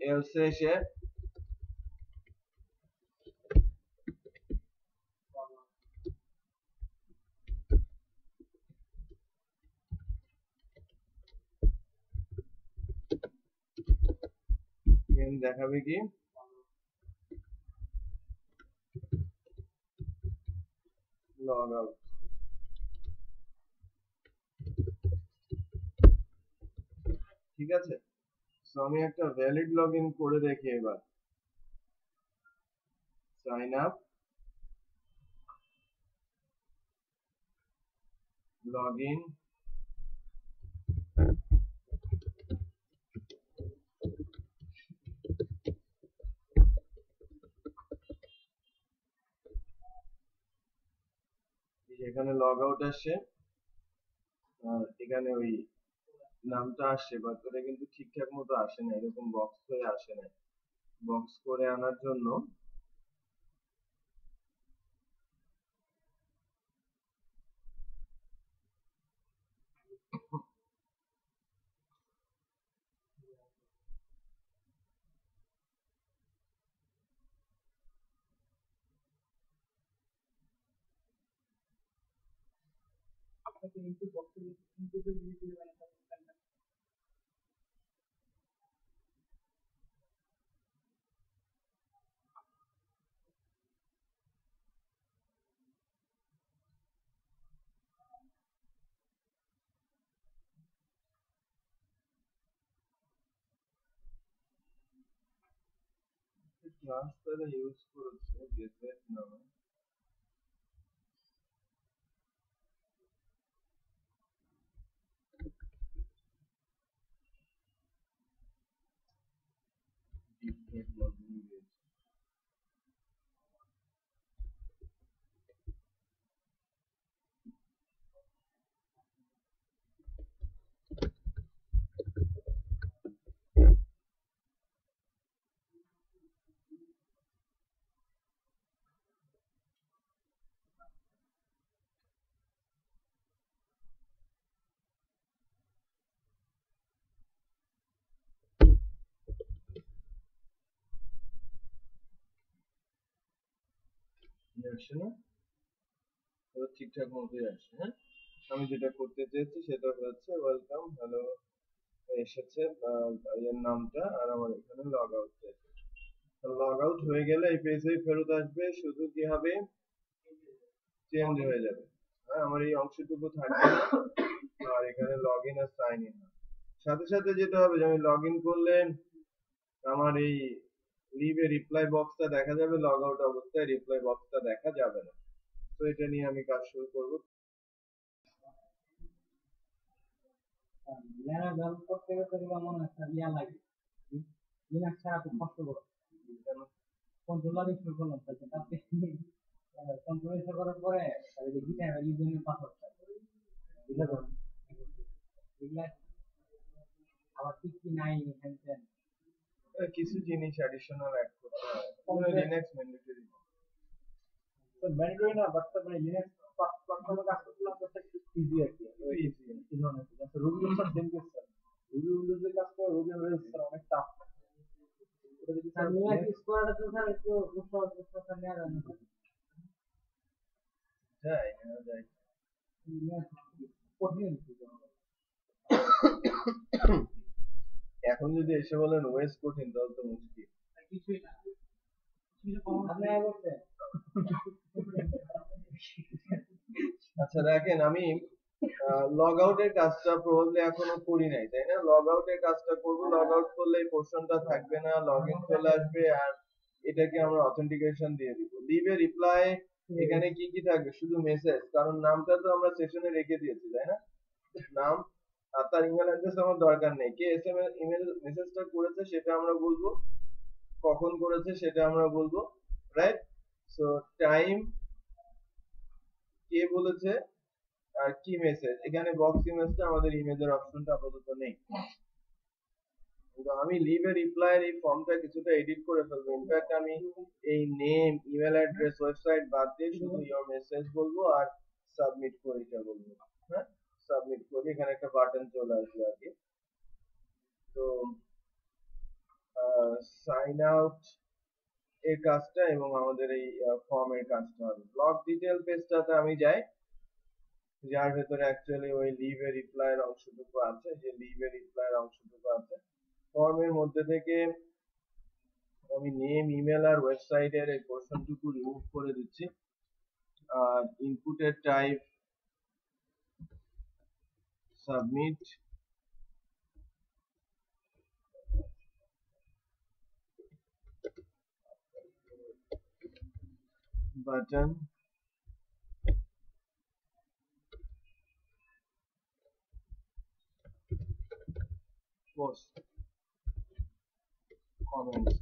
এলসে এসে দেখাবে কি লগ আউট। ঠিক আছে, তো আমি একটা ভ্যালিড লগইন করে দেখি এবার। সাইন আপ লগইন এখানে লগ আউট আসছে, আর এখানে ওই নামটা আসছে, বাট ওটা কিন্তু ঠিকঠাক মতো আসে না, এরকম বক্স হয়ে আসে না। বক্স করে আনার জন্য আপনাকে ইনপুট বক্সে ইনপুটের দিয়ে বানাতে হবে। ক্লাস তারা ইউজ করেছে গেটের নামে। ডিফল্ট লগইন দিয়েছে। আসছে না, এবার ঠিকঠাক মতোই আসছে। হ্যাঁ, আমি যেটা করতে চেয়েছি সেটা হচ্ছে ওয়েলকাম হ্যালো এসেছে, এর নামটা, আর আমার এখানে লগ আউট। লগ আউট হয়ে গেলে এই পেজে ফেরত আসবে, শুধু কি হবে, চেঞ্জ হয়ে যাবে। হ্যাঁ, আমার এই অংশটুকু থাকবে না, আর এখানে লগ ইন আর সাইন ইন। সাথে সাথে যেটা হবে যে আমি লগ ইন করলে আমার এই লিভে রিপ্লাই বক্সটা দেখা যাবে, লগ আউট অবস্থায় রিপ্লাই বক্সটা দেখা যাবে না। তো এটা নিয়ে আমি কাজ শুরু করব। ল্যারাভেল করতে গেলে মনে একটা ইয়া লাগে, লিনাক্স ছাড়া খুব কষ্ট করে কন্ট্রোলার ইনস্টল করলাম, তাতে কন্ট্রোল ইনস্টল করার পরে তাহলে যে গিটার ইউজারনেম পাসওয়ার্ডটা বুঝা করুন এগুলা আবার ঠিক কি নাই হ্যান্ডেল কিছু জিনিস অ্যাডিশনাল অ্যাড করতে হবে, লিনাক্স ম্যান্ডেটরি। তো ম্যান্ডেটরি না, বাট মানে লিনাক্স প্ল্যাটফর্মে কাজ করতে আপনার একটু ইজি আর কি, ইজি। এই ধরনের কিছু Ruby user same case sir, Ruby উইন্ডোজে কাজ করে রুবি উইন্ডোজ অনেক টাফ। ওটা যদি স্যার লিনাক্স ইউজ করাটা তো স্যার একটু বুঝতে নেওয়া যায় না যাই না যাই। কঠিন। এখন যদি এসে বলেন ওয়েস কঠিন, তাহলে তো মুশকিল। কিছুই না, আপনি বলছেন। আচ্ছা রাখেন, আমি লগ আউটের কাজটা প্রবাবলি এখনো করি নাই, তাই না? লগ আউটের কাজটা করব, লগ আউট করলে এই পোর্শনটা থাকবে না, লগ ইন চলে আসবে, আর এটাকে আমরা অথেন্টিকেশন দিয়ে দিব। লিভে রিপ্লাই এখানে কি কি থাকবে, শুধু মেসেজ, কারণ নামটা তো আমরা সেশনে রেখে দিয়েছি, তাই না? নাম আর তার ইমেল অ্যাড্রেস আমার দরকার নেই, কে এসএমএস ইমেল মেসেজটা করেছে সেটা আমরা বলবো, কখন করেছে সেটা আমরা বলবো, রাইট? সো টাইম, কে বলেছে, আর কি মেসেজ। এখানে বক্স ইমেজটা আমাদের ইমেজের অপশনটা আপাতত নেই, কিন্তু আমি লিভ এ রিপ্লাই এর এই ফর্মটা কিছুটা এডিট করে ফেলবো। ইনফ্যাক্ট আমি এই নেম, ইমেল অ্যাড্রেস, ওয়েবসাইট বাদ দিয়ে শুধু ইওর মেসেজ বলবো আর সাবমিট করে এটা বলবো। হ্যাঁ, সাবমিট করে এখানে একটা বাটন চলে আসবে আর কি। তো সাইন আউট এর কাজটা এবং আমাদের এই ফর্মের কাজটা হবে। ব্লক ডিটেল পেজটাতে আমি যাই, যার ভেতরে অ্যাকচুয়ালি ওই লিভ এ রিপ্লাই এর অংশটুকু আছে, যে লিভ এ রিপ্লাই এর অংশটুকু আছে। ফর্মের মধ্যে থেকে আমি নেম, ইমেল আর ওয়েবসাইটের এই পোর্শনটুকু রিমুভ করে দিচ্ছি। আর ইনপুটের type submit, button, post, comments.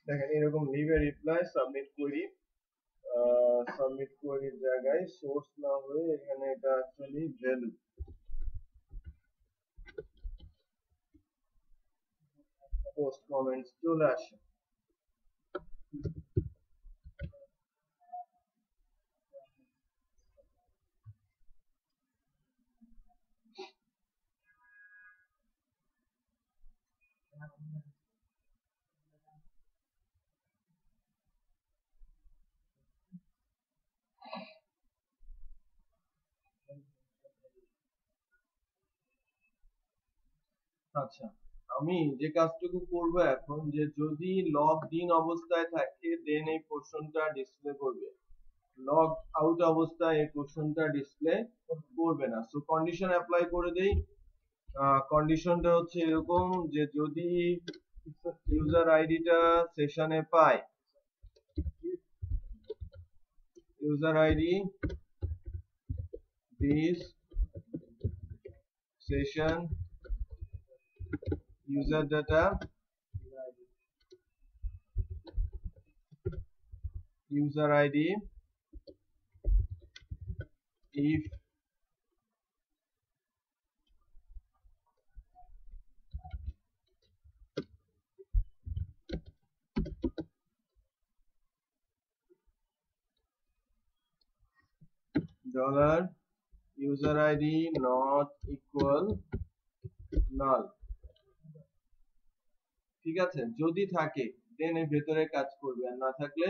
দেখেন এরকম লিভ এ রিপ্লাই সাবমিট কোয়েরি, সাবমিট কোয়েরির জায়গায় সোর্স না হয়ে এখানে এটা অ্যাকচুয়ালি ভ্যালু পোস্ট কমেন্টস চলে আসে। আচ্ছা, আমি যে কাজটুকু করব এখন, যে যদি লগড ইন অবস্থায় থাকে দেন এই পোর্শনটা ডিসপ্লে করবে, লগ আউট অবস্থায় এই পোর্শনটা ডিসপ্লে করবে না। সো কন্ডিশন অ্যাপ্লাই করে দেই। কন্ডিশনটা হচ্ছে এরকম যে যদি ইউজার আইডিটা সেশনে পায়, user ID this session user data user id if dollar user id not equal null, ঠিক আছে? যদি থাকে দেন এর ভেতরে কাজ করবে, আর না থাকলে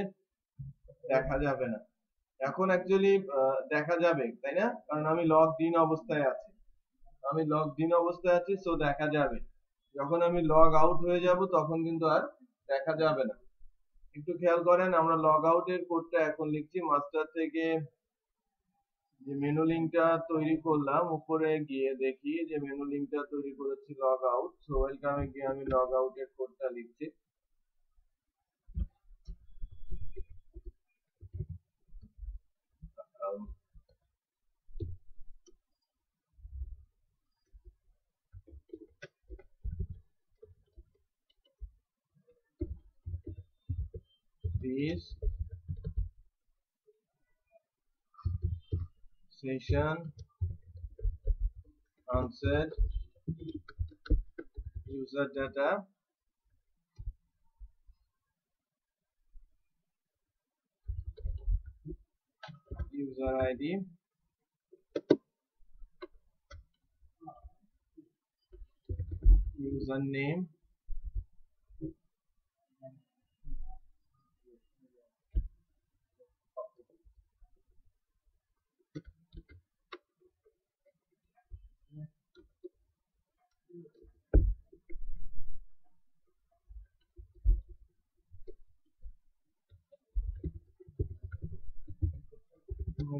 দেখা যাবে না। এখন অ্যাকচুয়ালি দেখা যাবে, তাই না? কারণ আমি লগড ইন অবস্থায় আছি, আমি লগড ইন অবস্থায় আছি, সো দেখা যাবে। যখন আমি লগ আউট হয়ে যাব তখন কিন্তু আর দেখা যাবে না। একটু খেয়াল করেন, আমরা লগ আউটের কোডটা এখন লিখছি। মাস্টার থেকে যে মেনু লিঙ্কটা তৈরি করলাম, উপরে গিয়ে দেখি যে মেনু লিঙ্কটা তৈরি করেছি লগ আউট। সো ওয়েলকামে গিয়ে আমি লগ আউটের কোডটা লিখছি। this session unset user data user id username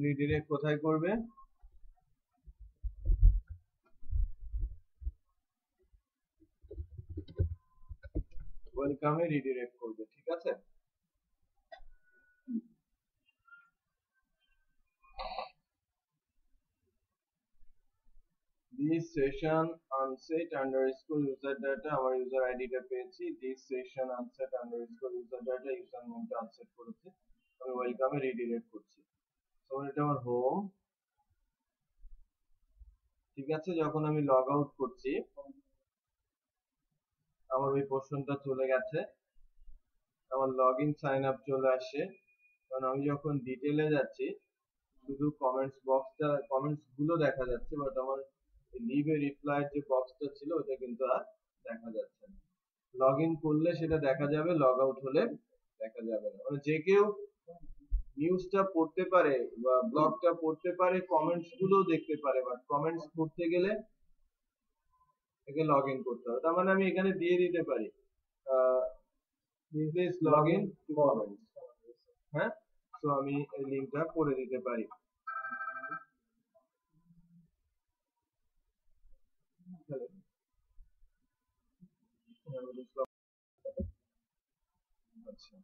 redirect কোথায় করবে? ওয়েলকামে রিডিরেক্ট করবে, ঠিক আছে? this session unset underscore user data, আমার ইউজার আইডিটা পেয়েছি। this session unset underscore user data, user নেমটা আনসেট করেছি, আমি ওয়েলকামে রিডিরেক্ট করছি। তো এটা আমার হোম, ঠিক আছে? যখন আমি লগ আউট করছি আমার ওই পোর্শনটা চলে গেছে, আমার লগইন সাইন আপ চলে আসে। কারণ আমি যখন ডিটেইলে যাচ্ছি শুধু কমেন্টস বক্সটা, কমেন্টস গুলো দেখা যাচ্ছে, বাট আমার লিভ এ রিপ্লাই যে বক্সটা ছিল ওটা কিন্তু আর দেখা যাচ্ছে না। লগ ইন করলে সেটা দেখা যাবে, লগ আউট হলে দেখা যাবে না। মানে যে কেউ নিউজটা পড়তে পারে বা ব্লগটা পড়তে পারে, কমেন্টস গুলো দেখতে পারে, বাট কমেন্টস পড়তে গেলে একে লগ ইন করতে হবে। তার মানে আমি এখানে দিয়ে দিতে পারি please log in two comments, হ্যাঁ? তো আমি এই লিংকটা করে দিতে পারি। আচ্ছা,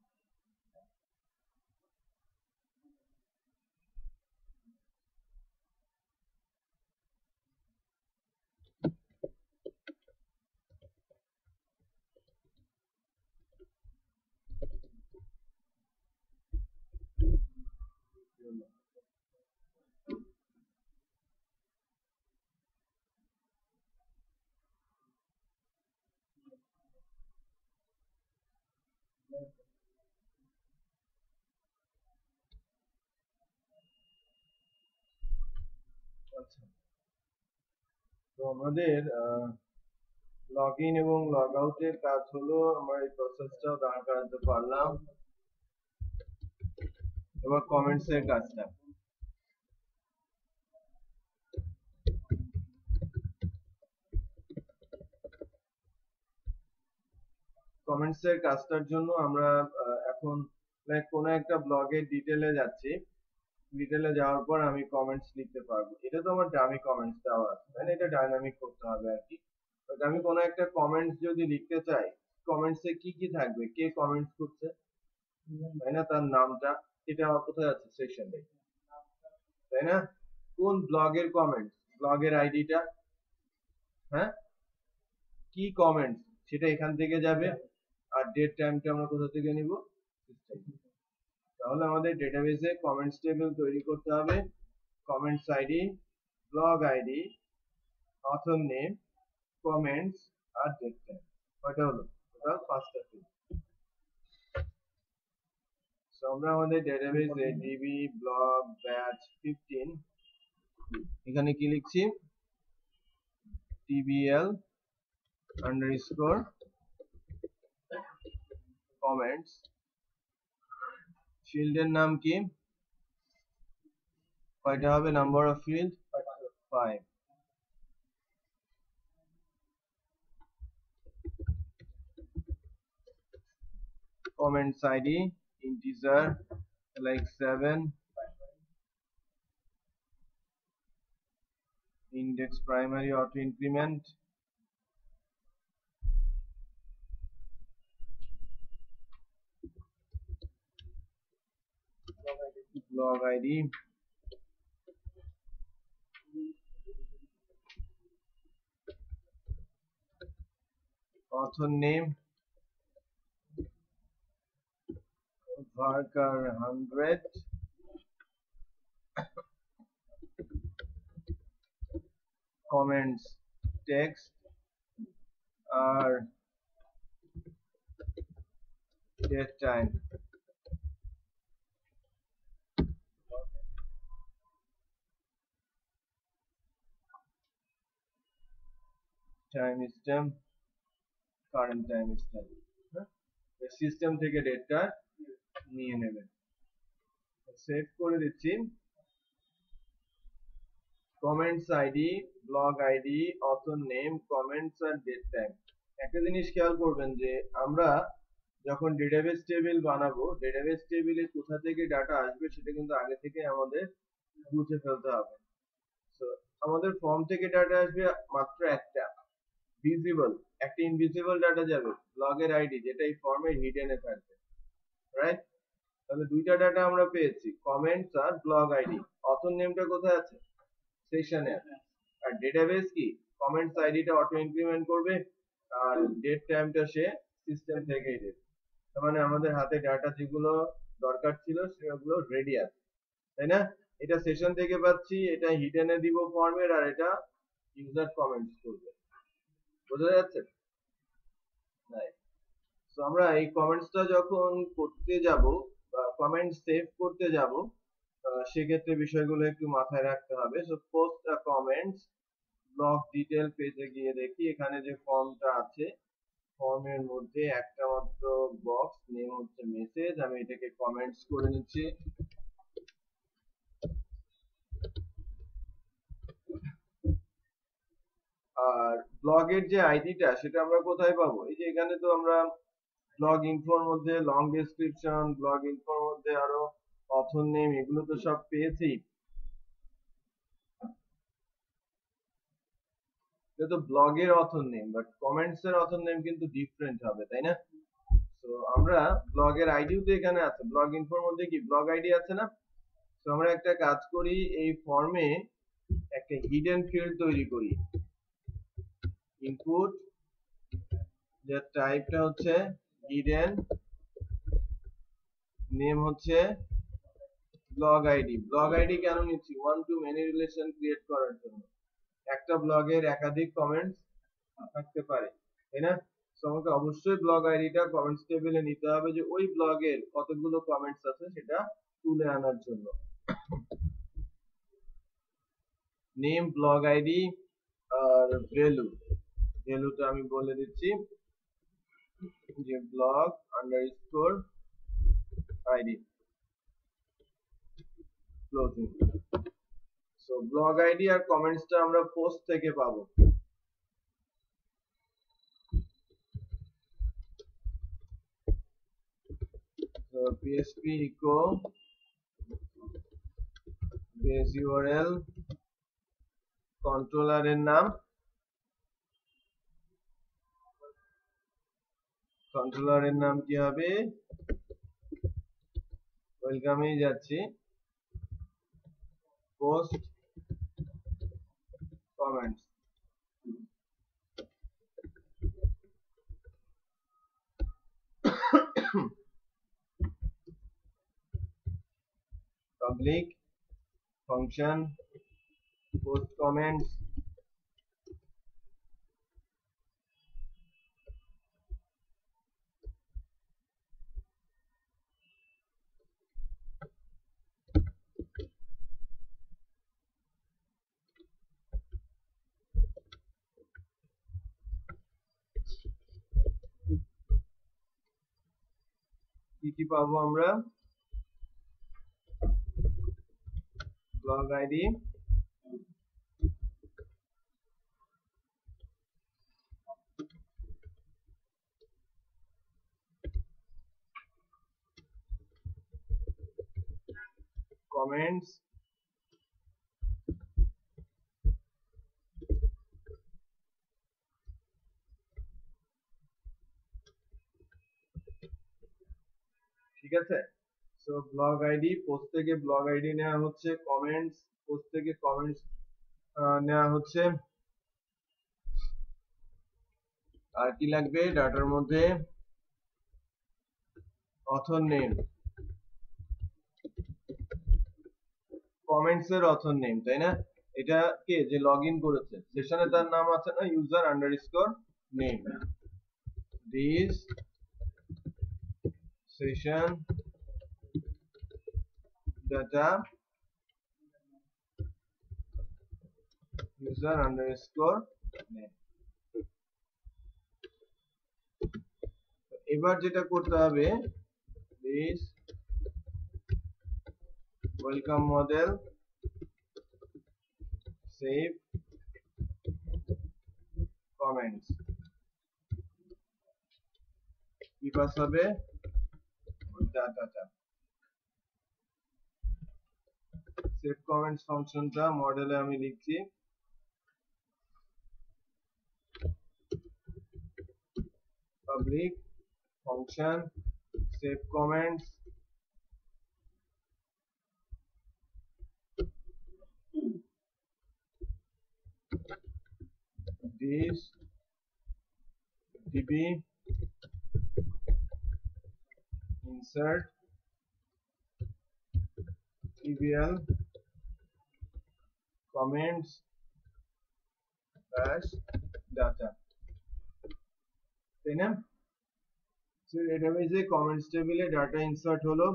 আচ্ছা, তো আমাদের লগ ইন এবং লগ আউটের কাজ হলো, আমরা এই প্রসেসটাও দাঁড় করাতে পারলাম। এবার কমেন্টস এর কাজটা, কমেন্টস এর কাজটার জন্য আমরা এখন কোন একটা ব্লগের ডিটেলে যাচ্ছি, ডিটেলে যাওয়ার পর আমি কমেন্টস লিখতে পারবো। এটা তো আমার ডামি কমেন্টস দেওয়া আছে, তাই না? এটা ডাইনামিক করতে হবে আর কি। বাট আমি কোনো একটা কমেন্টস যদি লিখতে চাই, কমেন্টস এ কি কি থাকবে, কে কমেন্টস করছে, তাই না, তার নামটা, এটা কোথায় আছে, সেকশনে, তাই না? কোন ব্লগের কমেন্টস, ব্লগের আইডিটা, হ্যাঁ, কি কমেন্টস, সেটা এখান থেকে যাবে। আর ডেট টাইমটা আমরা কোথা থেকে নিব, তাহলে আমাদের ডেটাবেসে কমেন্টস টেবিল তৈরি করতে হবে। Comments ID, blog ID, author name, comments আর ডেট টাইম। কয়টা হলো? টোটাল 5টা ফিল্ড। সো আমরা আমাদের ডেটাবেসে ডিবি ব্লগ ব্যাচ 15, এখানে কি লিখছি, tbl underscore comments, ফিল্ডের নাম কি, কয়টা হবে, number of field 5। comments id integer like 7, index primary auto increment, blog id, author name varchar 100, comments text আর date time, time stamp, current time stamp, system থেকে ডেটটা নিয়ে নেবে। সেভ করে দিচ্ছি। Comments ID, blog ID, author name, comments আর date time. একটা জিনিস খেয়াল করবেন যে আমরা যখন ডেটাবেস টেবিল বানাবো, ডেটাবেস টেবিলে কোথা থেকে ডাটা আসবে সেটা কিন্তু আগে থেকে আমাদের বুঝে ফেলতে হবে। তো আমাদের ফর্ম থেকে ডাটা আসবে মাত্র একটা, ভিজিবল, একটা ইনভিজিবল ডাটা যাবে, ব্লগের আইডি, যেটা এই ফর্মে হিডেন এ থাকবে, রাইট? তাহলে দুইটা ডাটা আমরা পেয়েছি, কমেন্টস আর ব্লগ আইডি। অথর নেমটা কোথায় আছে, সেকশনে আছে। আর ডেটাবেস কি, কমেন্টস আইডিটা অটো ইনক্রিমেন্ট করবে আর ডেট টাইমটা সে সিস্টেম থেকেই দেবে। তার মানে আমাদের হাতে ডাটা যেগুলো দরকার ছিল সেগুলো রেডি আছে, তাই না? এটা সেশন থেকে পাচ্ছি, এটা হিডেনে দিব ফর্মের, আর এটা ইউজার কমেন্টস করবে। বোঝা যাচ্ছে? রাইট। তো আমরা এই কমেন্টসটা যখন করতে যাব বা কমেন্ট সেভ করতে যাব, সেক্ষেত্রে বিষয়গুলো একটু মাথায় রাখতে হবে। সো পোস্ট আ কমেন্টস, ব্লগ ডিটেল পেজে গিয়ে দেখি এখানে যে ফর্মটা আছে, ফর্মের মধ্যে একটা মাত্র বক্স, নেম হচ্ছে মেসেজ, আমি এটাকে কমেন্টস করে নিচ্ছি। আর ব্লগের যে আইডিটা সেটা আমরা কোথায় পাবো, এই যে এখানে তো আমরা ব্লগ ইনফোর মধ্যে লং ডেসক্রিপশন, ব্লগ ইনফোর মধ্যে আরো অথর নেম, এগুলো তো সব পেয়েছি। এটা তো ব্লগের অথর নেম, বাট কমেন্টস এর অথর নেম কিন্তু ডিফারেন্ট হবে, তাই না? তো আমরা ব্লগের আইডিও তো এখানে আছে, ব্লগ ইনফোর মধ্যে কি ব্লগ আইডি আছে না? তো আমরা একটা কাজ করি, এই ফর্মে একটা হিডেন ফিল্ড তৈরি করি, ইনপুট, যার টাইপটা হচ্ছে হিডেন, নেম হচ্ছে ব্লগ আইডি। ব্লগ আইডি কেন নিচ্ছি, one to many relation create করার জন্য। একটা ব্লগের একাধিক কমেন্টস থাকতে পারে, তাই না? তো আমাকে অবশ্যই ব্লগ আইডিটা কমেন্টস টেবিলে নিতে হবে, যে ওই ব্লগের কতগুলো কমেন্টস আছে সেটা তুলে আনার জন্য। নেম, ব্লগ আইডি আর ভ্যালুটা আমি বলে দিচ্ছি যে blog underscore ID closing. So blog ID আর কমেন্টসটা আমরা পোস্ট থেকে পাবো। তো php echo base url কন্ট্রোলারের নাম, কন্ট্রোলারের নাম কি হবে, ওয়েলকামে যাচ্ছি, post comments. Public function post comments, কি পাবো আমরা, ব্লগ আইডি, কমেন্টস, ঠিক আছে। সো ব্লগ আইডি, পোস্ট থেকে ব্লগ আইডি নেওয়া হচ্ছে, কমেন্টস, পোস্ট থেকে কমেন্টস নেওয়া হচ্ছে। আর কি লাগবে ডাটার মধ্যে, অথর নেম, কমেন্টস এর অথর নেম, তাই না? এটা কে যে লগ ইন করেছে সেশনে, তার নাম আছে না user underscore name, this session data user underscore name। এবার যেটা করতে হবে, this welcome model save comments, কি পাস হবে ডাটাটা। save comments ফাংশনটা মডেলে আমি লিখছি public function save comments this db insert tbl comments dash data, তাই না? ডেটাবেজে কমেন্টস টেবিলে ডাটা ইনসার্ট হলো।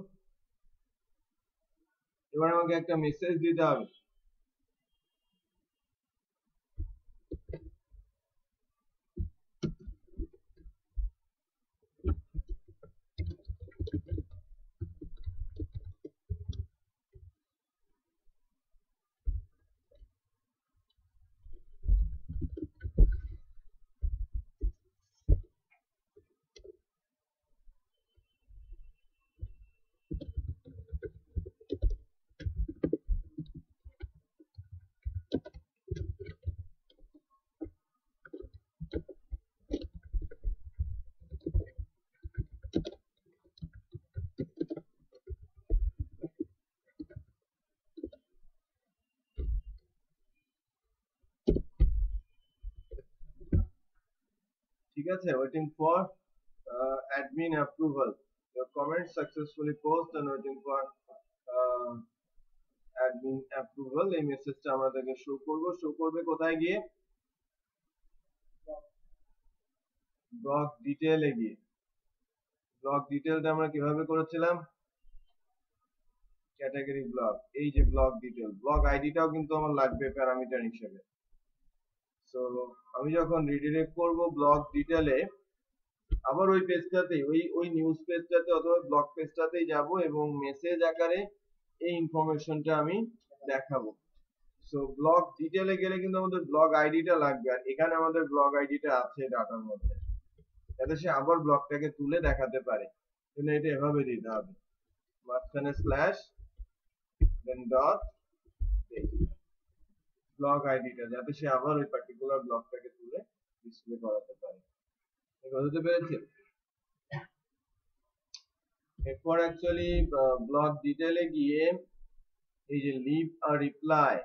এবার আমাকে একটা মেসেজ দিতে হবে, ঠিক আছে, waiting for admin approval, your comment successfully post and waiting for admin approval। এই মেসেজটা আমাদেরকে শো করবে কোথায় গিয়ে, ব্লক ডিটেইলে গিয়ে। ব্লক ডিটেইলটা আমরা কিভাবে করেছিলাম, ক্যাটাগরি ব্লক, এই যে ব্লক ডিটেল, ব্লক আইডিটাও কিন্তু আমার লাগবে প্যারামিটার হিসেবে। সো আমি যখন রিডিরেক্ট করব ব্লক ডিটেলে, আবার ওই পেজটাতেই, ওই নিউজ পেজটাতে অথবা ব্লগ পেজটাতেই যাব এবং মেসেজ আকারে এই ইনফরমেশনটা আমি দেখাবো। সো ব্লগ ডিটেলে গেলে কিন্তু আমাদের ব্লগ আইডিটা লাগবে, আর এখানে আমাদের ব্লগ আইডিটা আছে ডাটার মধ্যে, যাতে সে আবার ব্লগটাকে তুলে দেখাতে পারে। জন্য এটা এভাবে দিতে হবে, মাঝখানে স্ল্যাশ দেন ডট ব্লগ আইডিটা, যাতে সে আবার ওই পার্টিকুলার ব্লগটাকে তুলে ডিসপ্লে করাতে পারে। বুঝতে পেরেছেন? এরপর অ্যাকচুয়ালি ব্লগ ডিটেলে গিয়ে এই যে লিভ আ রিপ্লাই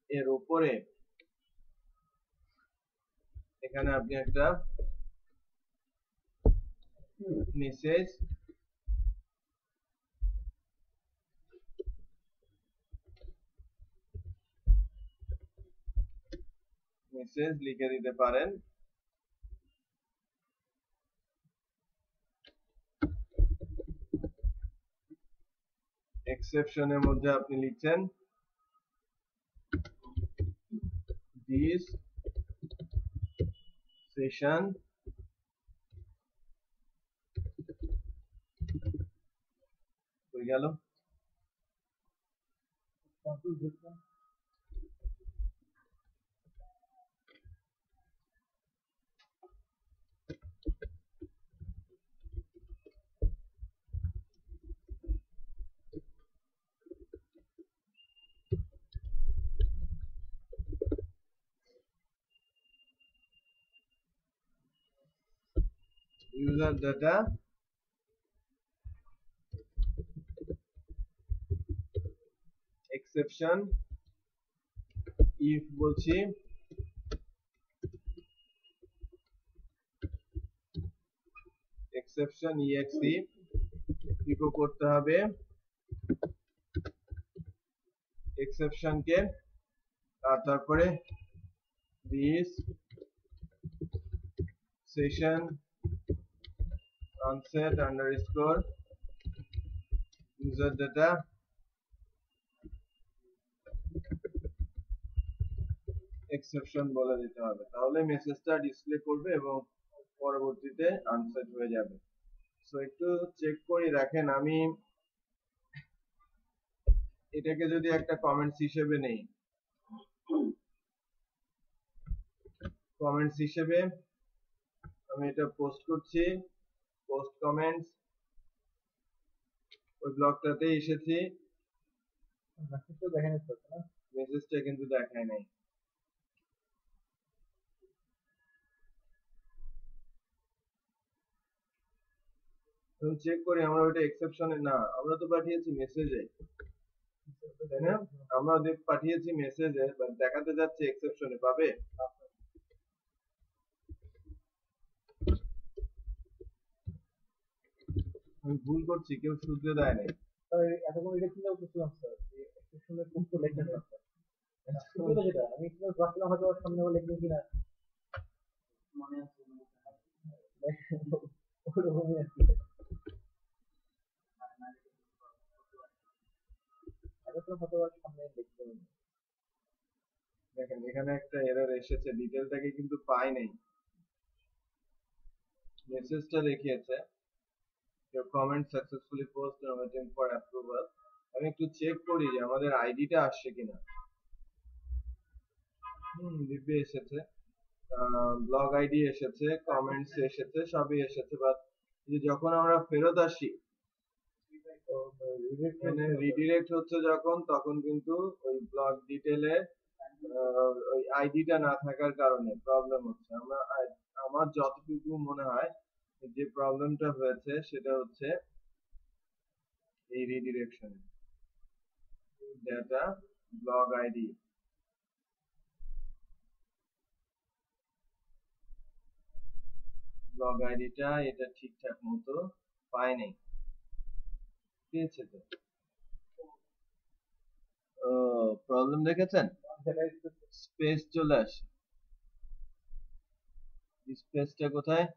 এর উপরে এখানে আপনি একটা মেসেজ লিখে দিতে পারেন। এক্সেপশনের মধ্যে আপনি লিখছেন দিস সেশন হয়ে গেল। user data exception if বলছি exception exe ইকো করতে হবে exception কে, আর তারপরে this session unset underscore user data exception বলে দিতে হবে, তাহলে মেসেজটা ডিসপ্লে করবে এবং পরবর্তীতে আনসেট হয়ে যাবে। সো একটু চেক করে রাখেন, আমি এটাকে যদি একটা কমেন্টস হিসেবে নেই, কমেন্টস হিসেবে আমি এটা পোস্ট করছি, পোস্ট কমেন্টস, ওই ব্লগটাতে এসেছি, মেসেজটা কিন্তু দেখায় নাই। চেক করি আমরা ওইটা এক্সেপশনে না, আমরা তো পাঠিয়েছি মেসেজে, তাই না? আমরা ওদের পাঠিয়েছি মেসেজে, বাট দেখাতে যাচ্ছে এক্সেপশনে, পাবে? আমি ভুল করছি, কেউ শুধরে দেয় নাই। এতক্ষণ এটা চিন্তা করছিলাম স্যার, এক্সেপশনের কোন তো লেখা আছে স্যার, যেটা আমি একটু ভাবছিলাম হয়তো সামনে আবার লিখবেন কিনা, মনে আছে ওরকমই আর কি। এতক্ষণ হয়তো সামনে লিখতে হবে। দেখেন এখানে একটা এরর এসেছে, ডিটেলটাকে কিন্তু পাই নাই, মেসেজটা দেখিয়েছে your comment successfully post and waiting for approval। আমি একটু চেক করি যে আমাদের আইডিটা আসছে কিনা। দিব্যি এসেছে, ব্লগ আইডি এসেছে, কমেন্টস এসেছে, সবই এসেছে, বাট যখন আমরা ফেরত আসি রিডিরেক্ট হচ্ছে যখন, তখন কিন্তু ওই ব্লগ ডিটেলে ওই আইডিটা না থাকার কারণে প্রবলেম হচ্ছে। আমার যতটুকু মনে হয় যে প্রবলেমটা হয়েছে সেটা হচ্ছে এই redirection data blog ID, blog আইডিটা এটা ঠিকঠাক মতো পায় নাই, পেয়েছে তো? প্রবলেম দেখেছেন, স্পেস চলে আসে, স্পেসটা কোথায়,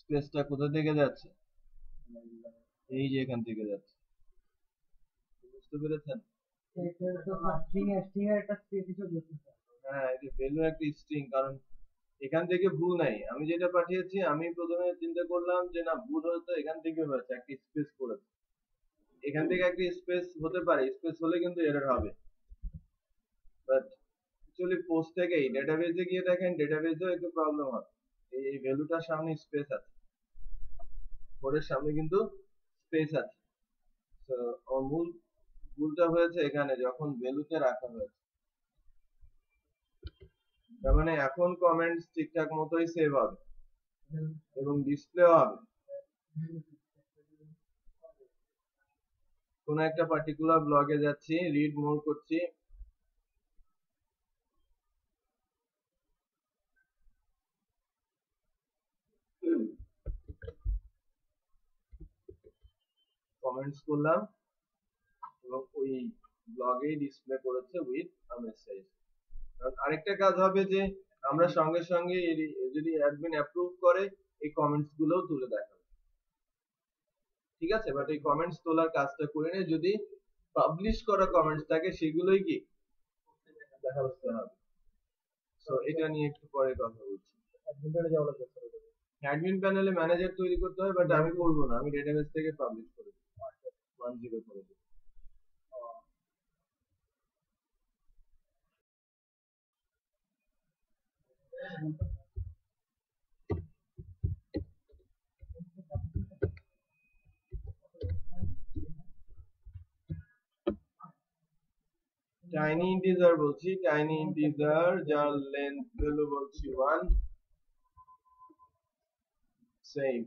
স্পেসটা কোথা থেকে যাচ্ছে, এই যে এখান থেকে যাচ্ছে, বুঝতে পেরেছেন? এটা তো স্ট্রিং এর একটা স্পেস হিসেবে বুঝতেছে। হ্যাঁ, এটা ভ্যালু একটা স্ট্রিং, কারণ এখান থেকে ভুল নাই। আমি যেটা পাঠিয়েছি আমি প্রথমে চিন্তা করলাম যে না ভুল হয়তো এখান থেকে হয়েছে, একটা স্পেস করেছে। এখান থেকে একটা স্পেস হতে পারে, স্পেস হলে কিন্তু এরর হবে। বাট অ্যাকচুয়ালি পোস্ট থেকেই ডেটাবেজে গিয়ে দেখেন, ডেটাবেজেও একটু প্রবলেম হয়। এই ভ্যালুটার সামনে স্পেস আছে, কোডের সামনে কিন্তু স্পেস আছে। তো আমার মূল ভুলটা হয়েছে এখানে যখন ভ্যালুতে রাখা হয়েছে। তার মানে এখন কমেন্টস ঠিকঠাক মতোই সেভ হবে এবং ডিসপ্লেও হবে। কোন একটা পার্টিকুলার ব্লগে যাচ্ছি, রিড মোর করছি, কমেন্টস করলাম এবং ওই ব্লগেই ডিসপ্লে করেছে উইথ আ মেসেজ। আরেকটা কাজ হবে যে আমরা সঙ্গে সঙ্গে যদি অ্যাডমিন অ্যাপ্রুভ করে এই কমেন্টস গুলোও তুলে দেখাবে। ঠিক আছে, বাট এই কমেন্টস তোলার কাজটা করে নিয়ে যদি পাবলিশ করা কমেন্টস থাকে সেগুলোই কি দেখা হতে হবে। সো এটা নিয়ে একটু পরে কথা বলছি। অ্যাডমিন প্যানেলে ম্যানেজার তৈরি করতে হয়, বাট আমি করব না, আমি ডেটাবেস থেকে পাবলিশ করে দেব, 10 করে দেব। টাইনি ইন্টিজার বলছি, টাইনি ইন্টিজার যার লেন্থ ভ্যালু বলছি 1, সেভ।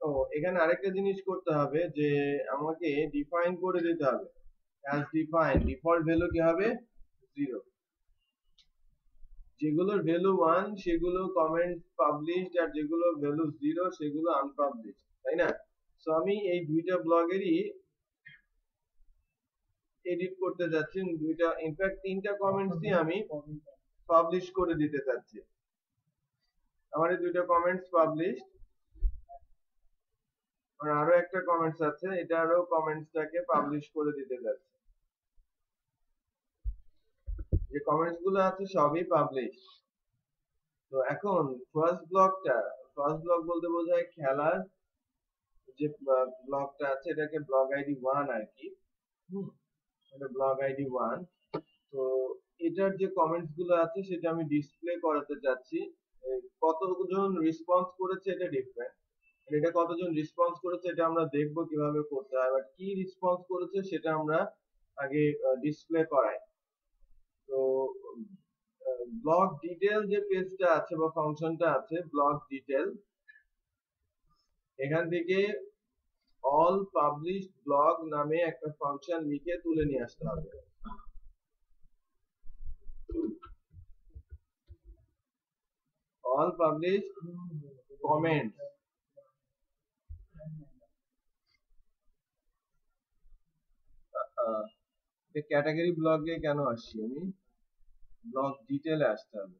ও এখানে আরেকটা জিনিস করতে হবে যে আমাকে ডিফাইন করে দিতে হবে, অ্যাজ ডিফাইন ডিফল্ট ভ্যালু কি হবে 0, যেগুলোর ভ্যালু 1 সেগুলো কমেন্ট পাবলিশড, আর যেগুলো ভ্যালু 0 সেগুলো আনপাবলিশড, তাই না? সো আমি এই দুইটা ব্লগেরই এডিট করতে যাচ্ছি, দুইটা ইনফ্যাক্ট তিনটা কমেন্টসই আমি পাবলিশ করে দিতে চাচ্ছি। আমার এই দুইটা কমেন্টস পাবলিশড, আর আরো একটা কমেন্টস আছে, এটারও কমেন্টসটাকে পাবলিশ করে দিতে যাচ্ছি। যে কমেন্টস গুলো আছে সবই পাবলিশ। তো এখন ফার্স্ট ব্লগ বলতে বোঝায় খেলার যে ব্লগটা আছে এটাকে ব্লগ আইডি 1 আর কি। এটা ব্লগ আইডি 1। তো এটার যে কমেন্টস গুলো আছে সেটা আমি ডিসপ্লে করাতে চাচ্ছি। কতজন রেসপন্স করেছে এটা ডিফারেন্ট, এটা কতজন রেসপন্স করেছে এটা আমরা দেখবো কিভাবে করতে হয়, বাট কি রেসপন্স করেছে সেটা আমরা আগে ডিসপ্লে করাই। তো ব্লগ ডিটেল যে পেজটা আছে বা ফাংশনটা আছে ব্লগ ডিটেল, এখান থেকে অল পাবলিশড ব্লগ নামে একটা ফাংশন লিখে তুলে নিয়ে আসতে হবে। অল পাবলিশড কমেন্ট, ক্যাটাগরি ব্লগে কেন আসছি আমি, ব্লগ ডিটেলে আসতে হবে।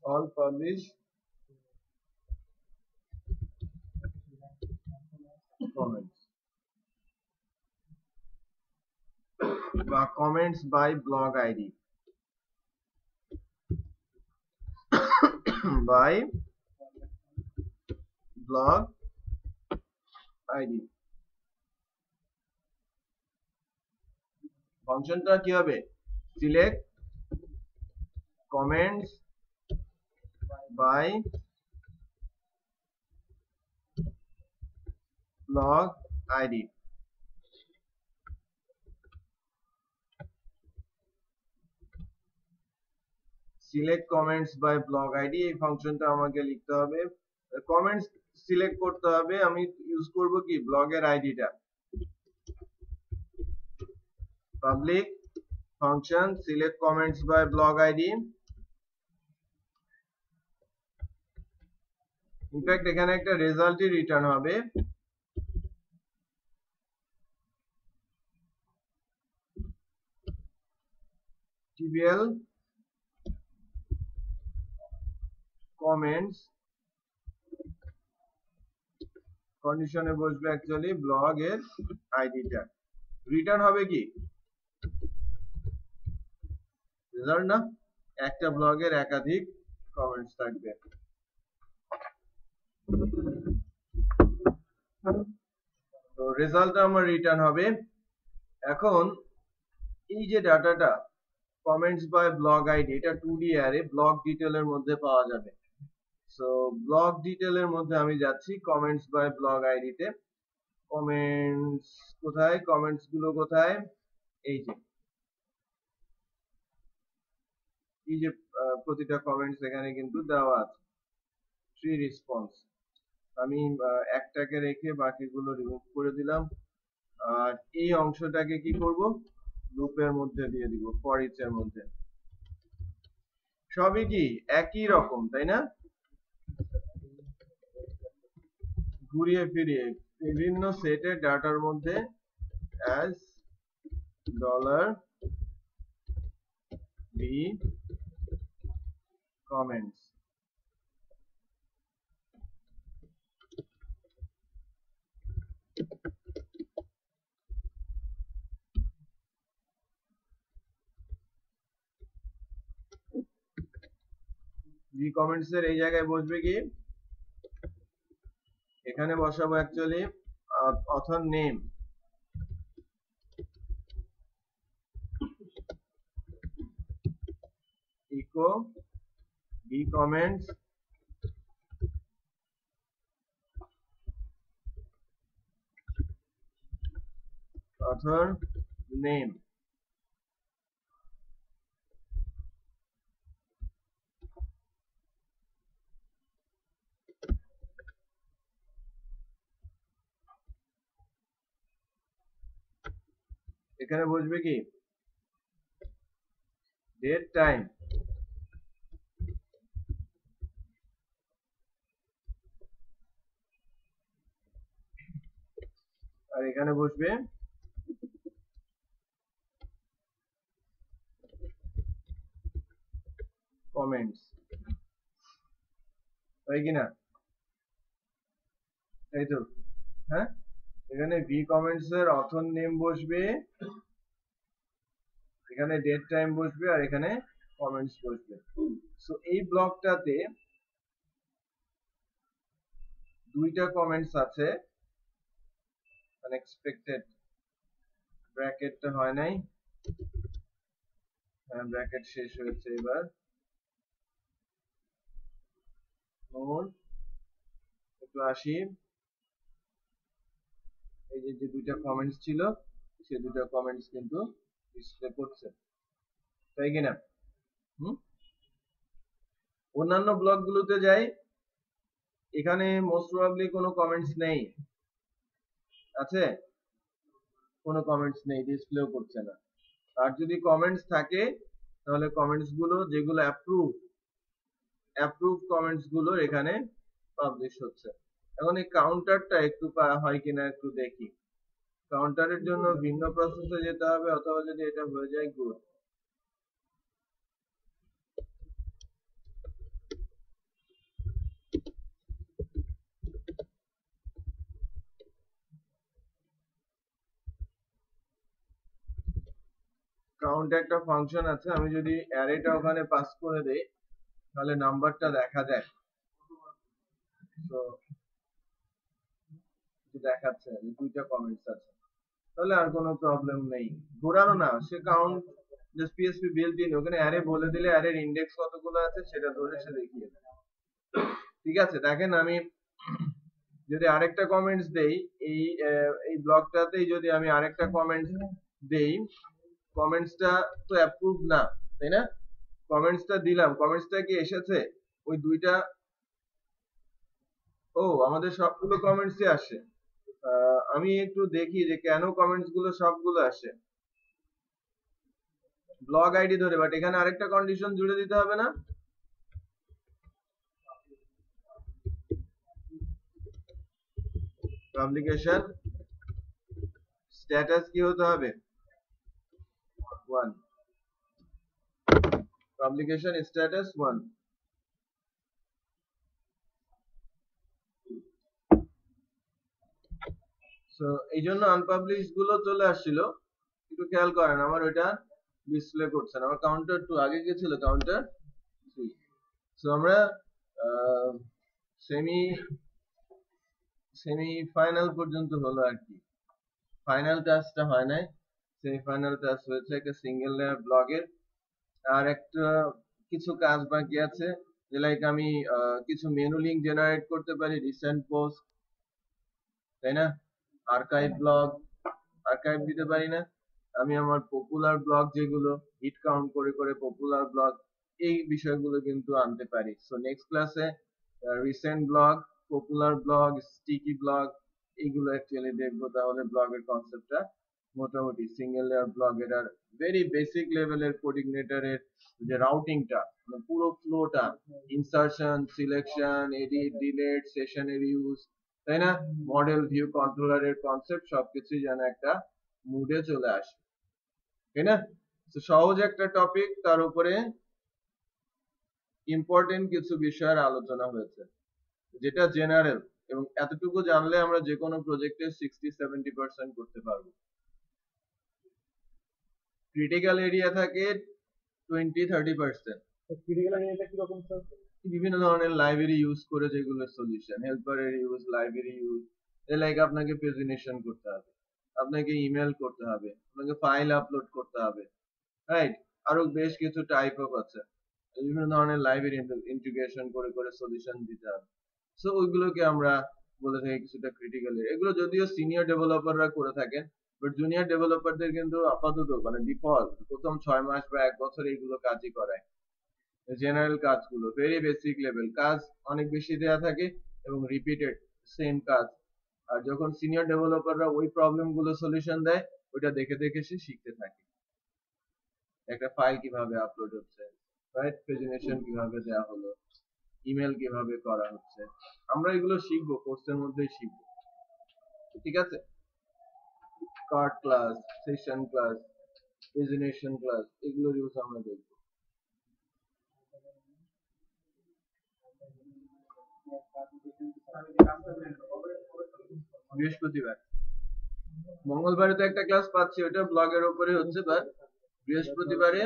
অল পাবলিশড কমেন্টস বা comments by blog ID, by blog ID. ফাংশনটা কি হবে, select comments by blog ID. Select comments by blog ID এই ফাংশনটা আমাকে লিখতে হবে। কমেন্টস সিলেক্ট করতে হবে, আমি ইউজ করব কি ব্লগের আইডিটা, public function select comments by blog ID. In fact এখানে একটা রেজাল্টই রিটার্ন হবে, tbl কমেন্টস কন্ডিশনে বসবে অ্যাকচুয়ালি ব্লগ এর আইডিটা, রিটার্ন হবে কি রেজাল্ট না, একটা ব্লগের একাধিক কমেন্টস থাকবে। তো রেজাল্ট আমার রিটার্ন হবে। এখন এই যে ডাটাটা কমেন্টস বাই ব্লগ আইডি, এটা 2D অ্যারে ব্লগ ডিটেলের মধ্যে পাওয়া যাবে। সো ব্লগ ডিটেলের মধ্যে আমি যাচ্ছি কমেন্টস বাই ব্লগ আইডিতে। কমেন্টস কোথায়, কমেন্টস গুলো কোথায়, এই যে প্রতিটা কমেন্টস এখানে কিন্তু দেওয়া আছে, 3 রেসপন্স। আমি একটাকে রেখে বাকিগুলো রিমুভ করে দিলাম। আর এই অংশটাকে কি করব, লুপের মধ্যে দিয়ে দিব, ফর ইচ এর মধ্যে। সবই কি একই রকম, তাই না? ঘুরিয়ে ফিরিয়ে বিভিন্ন সেটের ডাটার মধ্যে as $b comments। B comments এর এই জায়গায় বসবে কি, এখানে বসাবো actually author name, echo B comments author name. এখানে বসবে কি ডেট টাইম, আর এখানে বসবে কমেন্টস, তাই কিনা? তাই তো, হ্যাঁ। এখানে ভি কমেন্টস এর অথর নেম বসবে, এখানে ডেট টাইম বসবে, আর এখানে কমেন্টস বসবে। সো এই ব্লকটাতে দুইটা কমেন্টস আছে, আনএক্সপেক্টেড ব্র্যাকেটটা হয় নাই, হ্যাঁ ব্র্যাকেট শেষ হয়েছে। এবার মোর একটু আসি, এই যে দুইটা কমেন্টস ছিল সেই দুইটা কমেন্টস কিন্তু ডিসপ্লে করছে, তাই কিনা? অন্যান্য ব্লক গুলোতে যাই, এখানে মোস্ট প্রবাবলি কোনো কমেন্টস নেই, আছে কোনো কমেন্টস নেই, ডিসপ্লেও করছে না। আর যদি কমেন্টস থাকে তাহলে কমেন্টস গুলো যেগুলো অ্যাপ্রুভ কমেন্টস গুলো এখানে পাবলিশ হচ্ছে। এখন এই কাউন্টারটা একটু হয় কিনা একটু দেখি। কাউন্টারের জন্য ভিন্ন প্রসেসে যেতে হবে, অথবা যদি এটা হয়ে যায় গুড। কাউন্ট একটা ফাংশন আছে, আমি যদি অ্যারেটা ওখানে পাস করে দেই তাহলে নাম্বারটা দেখা যায়। তো দেখাচ্ছে দুইটা কমেন্টস আছে, তাহলে আর কোনো প্রবলেম নেই। ঘোরানো না, সে count just PHP built in, ওখানে অ্যারে বলে দিলে অ্যারের ইন্ডেক্স কতগুলো আছে সেটা ধরে সে দেখিয়ে দেয়। ঠিক আছে, দেখেন আমি যদি আরেকটা কমেন্টস দেই, এই ব্লকটাতেই যদি আমি আরেকটা কমেন্টস দেই, কমেন্টসটা তো অ্যাপ্রুভ না, তাই না? কমেন্টসটা দিলাম, কমেন্টসটা কি এসেছে ওই দুইটা? ও আমাদের সবগুলো কমেন্টসই আসে। আমি একটু দেখি যে কেন কমেন্টস গুলো সবগুলো আসে ব্লগ আইডি ধরে, বাট এখানে আরেকটা কন্ডিশন জুড়ে দিতে হবে না? পাবলিকেশন স্ট্যাটাস কি হতে হবে? 1, পাবলিকেশন স্ট্যাটাস 1। সো এই জন্য আনপাবলিশ গুলো চলে আসছিল, একটু খেয়াল করেন আমার ওইটা ডিসপ্লে করছে না, আমার কাউন্টার 2 আগে কি ছিল কাউন্টার 3। সো আমরা সেমি সেমি ফাইনাল পর্যন্ত হলো আর কি, ফাইনাল টাস্কটা হয় নাই, সেমিফাইনাল টাস্ক হয়েছে একটা সিঙ্গেল লেয়ার ব্লগের। আর একটা কিছু কাজ বাকি আছে, যে লাইক আমি কিছু মেনু লিঙ্ক জেনারেট করতে পারি, রিসেন্ট পোস্ট, তাই না, আর্কাইভ ব্লগ, আর্কাইভ দিতে পারি না, আমি আমার পপুলার ব্লগ যেগুলো হিট কাউন্ট করে করে পপুলার ব্লগ, এই বিষয়গুলো কিন্তু আনতে পারি। সো নেক্সট ক্লাসে recent blog, popular blog, sticky blog এইগুলো অ্যাকচুয়ালি দেখবো, তাহলে ব্লগের কনসেপ্টটা মোটামুটি সিঙ্গেল লেয়ার ব্লগের আর ভেরি বেসিক লেভেলের কোঅর্ডিনেটরের যে রাউটিংটা, পুরো ফ্লোটা, ইনসারশন, সিলেকশন, এডিট, ডিলিট, সেশনের ইউজ, তাই না, মডেল ভিউ কন্ট্রোলারের কনসেপ্ট সবকিছু যেন একটা মুডে চলে আসে, তাই না। তো সহজ একটা টপিক, তার উপরে ইম্পর্টেন্ট কিছু বিষয়ের আলোচনা হয়েছে যেটা জেনারেল, এবং এতটুকু জানলে আমরা যে কোনো প্রজেক্টের 60-70% করতে পারবো। ক্রিটিক্যাল এরিয়া থাকে 20-30%। ক্রিটিক্যাল এরিয়াটা কি রকম স্যার? বিভিন্ন ধরনের লাইব্রেরি ইউজ করে, যেগুলো সলিউশন, হেল্পারের ইউজ, লাইব্রেরি ইউজ, লাইক আপনাকে প্রেজেন্টেশন করতে হবে, আপনাকে ইমেল করতে হবে, আপনাকে ফাইল আপলোড করতে হবে, রাইট, আরো বেশ কিছু টাইপ অফ আছে, বিভিন্ন ধরনের লাইব্রেরি ইন্টিগ্রেশন করে করে সলিউশন দিতে হবে। সো ওইগুলোকে আমরা বলে থাকি কিছুটা ক্রিটিক্যাল। এগুলো যদিও সিনিয়র ডেভেলপাররা করে থাকেন, বাট জুনিয়র ডেভেলপারদের কিন্তু আপাতত মানে ডিফল্ট প্রথম 6 মাস বা 1 বছর এইগুলো কাজই করায়। জেনারেল কাজগুলো ভেরি বেসিক লেভেল কাজ অনেক বেশি দেয়া থাকে এবং রিপিটেড সেম কাজ। আর যখন সিনিয়র ডেভেলপাররা ওই প্রবলেম গুলো সলিউশন দেয়, ওইটা দেখে দেখে সে শিখতে থাকে, একটা ফাইল কিভাবে আপলোড হচ্ছে, রাইট, প্রেজেন্টেশন কিভাবে দেয়া হলো, ইমেল কিভাবে করা হচ্ছে, আমরা এগুলো শিখবো, কোর্সের মধ্যেই শিখবো, ঠিক আছে। Card class, session class, presentation class, এগুলোর ইউজ আমরা দেখবো বৃহস্পতিবার। মঙ্গলবারে তো একটা ক্লাস পাচ্ছি, ওটা ব্লগের উপরে হচ্ছে, বাট বৃহস্পতিবারে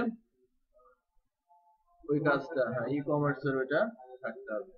ওই কাজটা, হ্যাঁ, ই কমার্সের ওইটা থাকতে হবে।